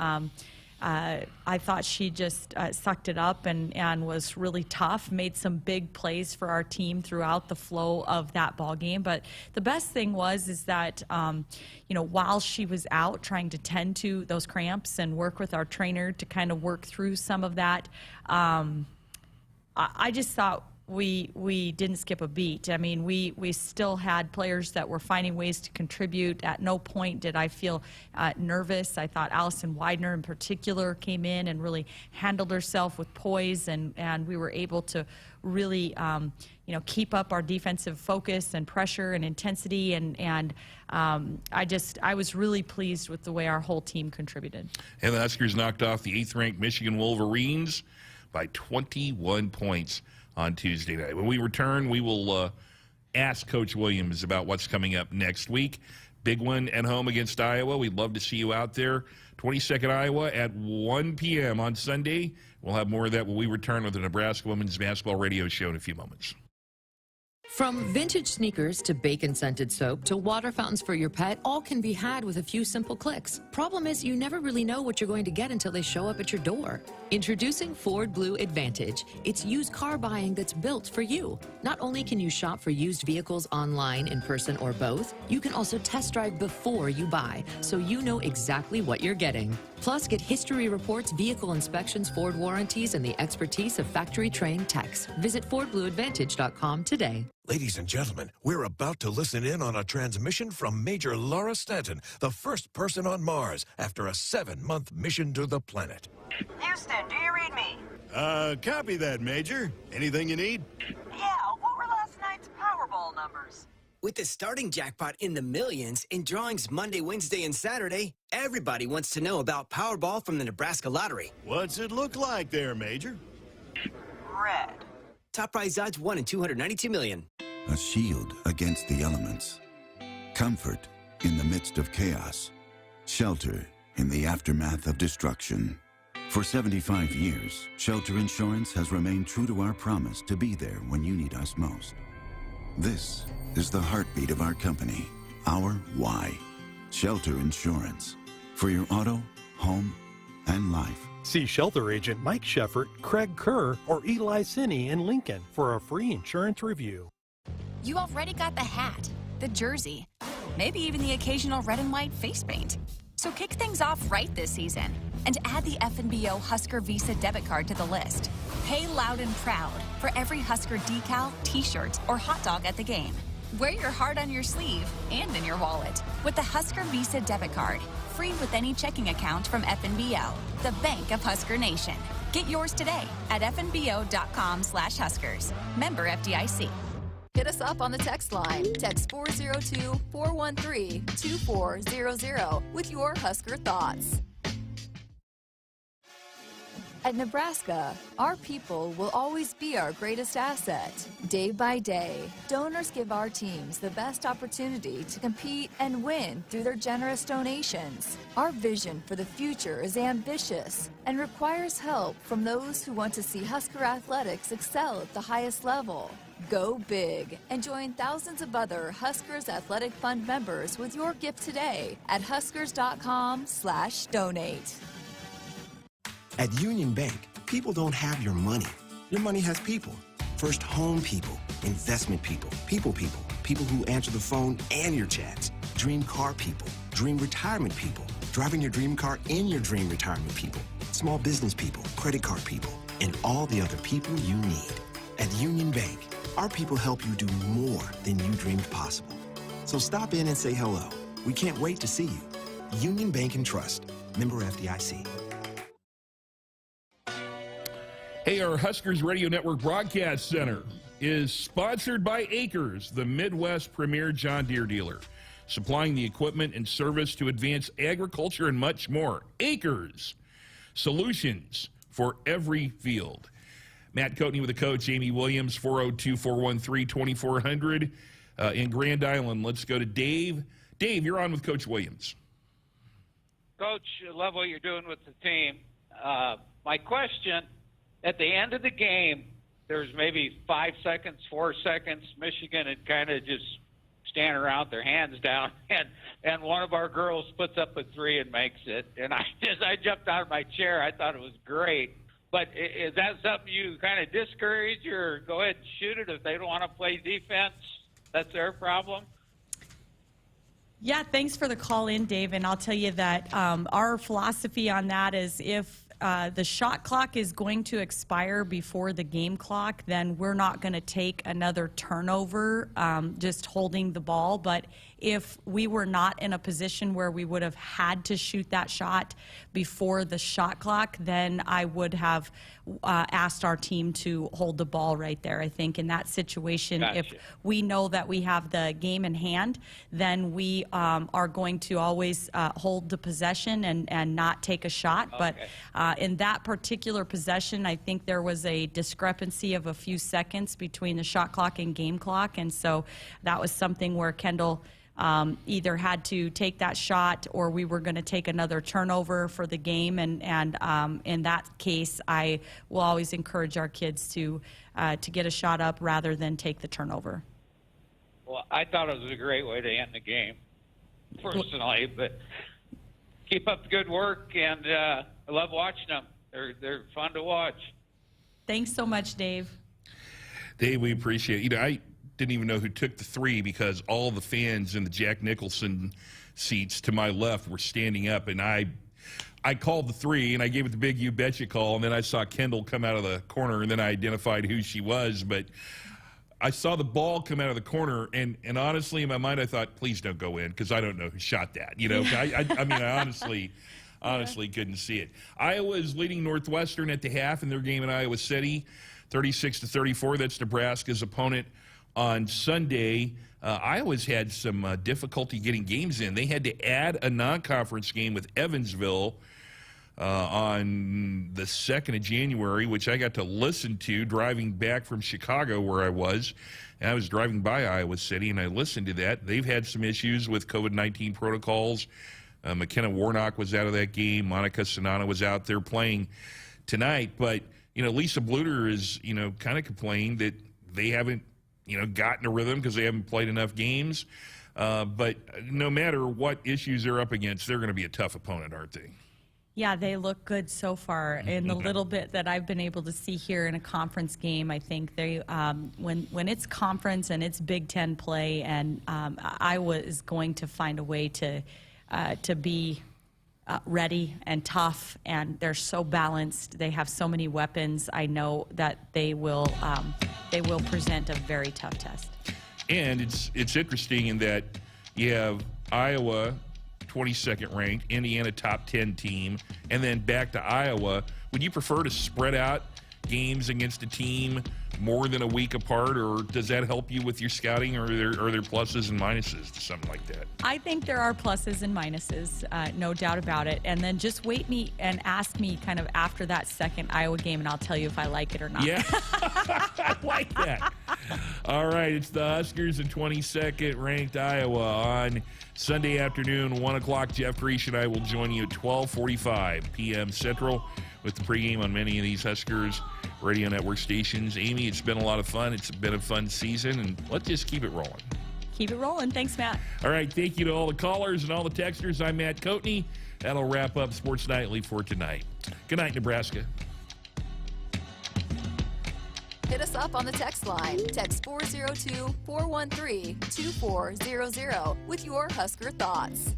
I thought she just sucked it up and was really tough, made some big plays for our team throughout the flow of that ball game. But the best thing is that, while she was out trying to tend to those cramps and work with our trainer to kind of work through some of that, I just thought we didn't skip a beat. I mean, we still had players that were finding ways to contribute. At no point did I feel nervous. I thought Allison Widener in particular came in and really handled herself with poise, and we were able to really keep up our defensive focus and pressure and intensity, and I was really pleased with the way our whole team contributed. And the Huskers knocked off the 8th-ranked Michigan Wolverines by 21 points on Tuesday night. When we return, we will ask Coach Williams about what's coming up next week. Big one at home against Iowa. We'd love to see you out there. 22nd Iowa at 1 p.m. on Sunday. We'll have more of that when we return with the Nebraska Women's Basketball Radio Show in a few moments. From vintage sneakers to bacon-scented soap to water fountains for your pet, all can be had with a few simple clicks. Problem is, you never really know what you're going to get until they show up at your door. Introducing Ford Blue Advantage. It's used car buying that's built for you. Not only can you shop for used vehicles online, in person, or both, you can also test drive before you buy, so you know exactly what you're getting. Plus, get history reports, vehicle inspections, Ford warranties, and the expertise of factory-trained techs. Visit FordBlueAdvantage.com today. Ladies and gentlemen, we're about to listen in on a transmission from Major Laura Stanton, the first person on Mars after a 7-month mission to the planet. Houston, do you read me? Copy that, Major. Anything you need? Yeah, what were last night's Powerball numbers? With the starting jackpot in the millions and drawings Monday, Wednesday, and Saturday, everybody wants to know about Powerball from the Nebraska Lottery. What's it look like there, Major? Red. Top prize odds 1 in 292 million. A shield against the elements. Comfort in the midst of chaos. Shelter in the aftermath of destruction. For 75 years, Shelter Insurance has remained true to our promise to be there when you need us most. This is the heartbeat of our company, our why. Shelter Insurance. For your auto, home, and life. See Shelter Agent Mike Sheffert, Craig Kerr, or Eli Sinney in Lincoln for a free insurance review. You already got the hat, the jersey, maybe even the occasional red and white face paint. So kick things off right this season and add the FNBO Husker Visa debit card to the list. Pay loud and proud for every Husker decal, t-shirt, or hot dog at the game. Wear your heart on your sleeve and in your wallet with the Husker Visa debit card, free with any checking account from FNBO, the bank of Husker Nation. Get yours today at fnbo.com/Huskers. Member FDIC. Hit us up on the text line. Text 402-413-2400 with your Husker thoughts. At Nebraska, our people will always be our greatest asset. Day by day, donors give our teams the best opportunity to compete and win through their generous donations. Our vision for the future is ambitious and requires help from those who want to see Husker athletics excel at the highest level. Go big and join thousands of other Huskers Athletic Fund members with your gift today at huskers.com/donate. At Union Bank, people don't have your money. Your money has people. First home people, investment people, people who answer the phone and your chats, dream car people, dream retirement people, driving your dream car in your dream retirement people, small business people, credit card people, and all the other people you need. At Union Bank, Our people help you do more than you dreamed possible. So stop in and say hello. We can't wait to see you. Union Bank and Trust. Member FDIC. Hey, our Huskers Radio Network Broadcast Center is sponsored by Acres, the Midwest premier John Deere dealer, supplying the equipment and service to advance agriculture and much more. Acres, solutions for every field. Matt Coatney with the coach, Amy Williams, 402-413-2400 in Grand Island. Let's go to Dave. Dave, you're on with Coach Williams. Coach, I love what you're doing with the team. My question, at the end of the game, there's maybe 5 seconds, 4 seconds. Michigan had kind of just standing around, their hands down, and one of our girls puts up a three and makes it. And I jumped out of my chair. I thought it was great. But is that something you kind of discourage, or go ahead and shoot it if they don't want to play defense? That's their problem? Yeah, thanks for the call in, Dave. And I'll tell you that our philosophy on that is if the shot clock is going to expire before the game clock, then we're not going to take another turnover just holding the ball. But if we were not in a position where we would have had to shoot that shot before the shot clock, then I would have asked our team to hold the ball right there. I think in that situation, Gotcha. if we know that we have the game in hand, then we are going to always hold the possession and not take a shot. Okay. But in that particular possession, I think there was a discrepancy of a few seconds between the shot clock and game clock, and so that was something where Kendall either had to take that shot or we were going to take another turnover for the game. And in that case, I will always encourage our kids to get a shot up rather than take the turnover. Well, I thought it was a great way to end the game, personally. But keep up the good work, and I love watching them. They're fun to watch. Thanks so much, Dave. Dave, we appreciate it. I didn't even know who took the three because all the fans in the Jack Nicholson seats to my left were standing up, and I called the three, and I gave it the big you betcha call, and then I saw Kendall come out of the corner, and then I identified who she was. But I saw the ball come out of the corner, and honestly, in my mind, I thought, please don't go in, because I don't know who shot that. You know, I mean, I honestly couldn't see it. Iowa is leading Northwestern at the half in their game in Iowa City, 36-34. That's Nebraska's opponent on Sunday. Iowa's had some difficulty getting games in. They had to add a non-conference game with Evansville on the 2nd of January, which I got to listen to driving back from Chicago where I was. And I was driving by Iowa City, and I listened to that. They've had some issues with COVID-19 protocols. McKenna Warnock was out of that game. Monica Sonana was out there playing tonight. But, you know, Lisa Bluter is, you know, kind of complained that they haven't, you know, gotten a rhythm because they haven't played enough games. But no matter what issues they're up against, they're going to be a tough opponent, aren't they? Yeah, they look good so far. In the little bit that I've been able to see here in a conference game, I think they, when it's conference and it's Big Ten play, and Iowa is going to find a way to be ready and tough, and they're so balanced. They have so many weapons. I know that they will present a very tough test. And it's interesting in that you have Iowa 22nd ranked, Indiana top 10 team, and then back to Iowa. Would you prefer to spread out games against a team more than a week apart, or does that help you with your scouting, or are there pluses and minuses to something like that? I think there are pluses and minuses, no doubt about it. And then just wait me and ask me kind of after that second Iowa game, and I'll tell you if I like it or not. Yeah, I like that. All right, it's the Huskers and 22nd ranked Iowa on Sunday afternoon, 1 o'clock. Jeff Creech and I will join you at 12:45 p.m. Central with the pregame on many of these Huskers radio network stations. Amy, it's been a lot of fun. It's been a fun season, and let's just keep it rolling. Keep it rolling. Thanks, Matt. All right, thank you to all the callers and all the texters. I'm Matt Coatney. That'll wrap up Sports Nightly for tonight. Good night, Nebraska. Hit us up on the text line. Text 402-413-2400 with your Husker thoughts.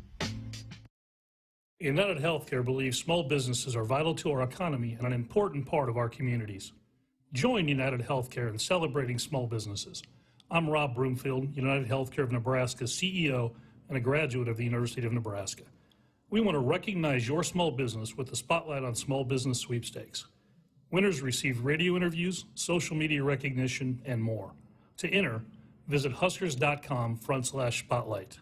United Healthcare believes small businesses are vital to our economy and an important part of our communities. Join United Healthcare in celebrating small businesses. I'm Rob Broomfield, United Healthcare of Nebraska CEO and a graduate of the University of Nebraska. We want to recognize your small business with the Spotlight on Small Business Sweepstakes. Winners receive radio interviews, social media recognition, and more. To enter, visit huskers.com/spotlight.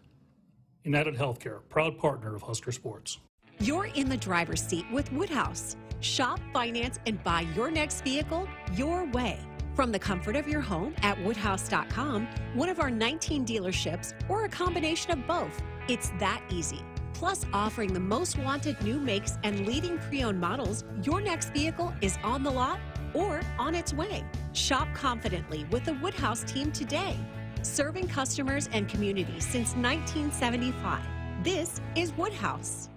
United Healthcare, proud partner of Husker Sports. You're in the driver's seat with Woodhouse. Shop, finance, and buy your next vehicle your way. From the comfort of your home at woodhouse.com, one of our 19 dealerships, or a combination of both. It's that easy. Plus, offering the most wanted new makes and leading pre-owned models, your next vehicle is on the lot or on its way. Shop confidently with the Woodhouse team today. Serving customers and communities since 1975. This is Woodhouse.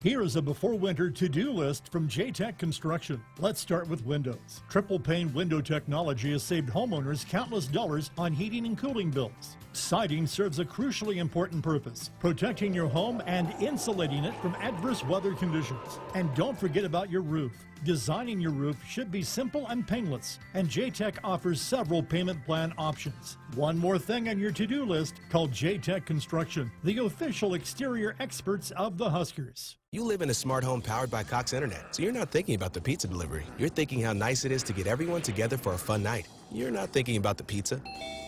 Here is a before winter to-do list from J-Tech Construction. Let's start with windows. Triple pane window technology has saved homeowners countless dollars on heating and cooling bills. Siding serves a crucially important purpose, protecting your home and insulating it from adverse weather conditions. And don't forget about your roof. Designing your roof should be simple and painless, and J-Tech offers several payment plan options. One more thing on your to-do list, call J-Tech Construction, the official exterior experts of the Huskers. You live in a smart home powered by Cox Internet, so you're not thinking about the pizza delivery. You're thinking how nice it is to get everyone together for a fun night. You're not thinking about the pizza,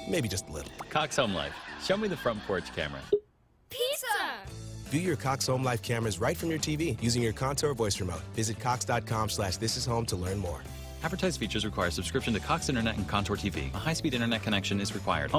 maybe just a little. Cox Home Life. Show me the front porch camera. Pizza! View your Cox Home Life cameras right from your TV using your Contour voice remote. Visit cox.com/thisishome to learn more. Advertised features require subscription to Cox Internet and Contour TV. A high-speed internet connection is required.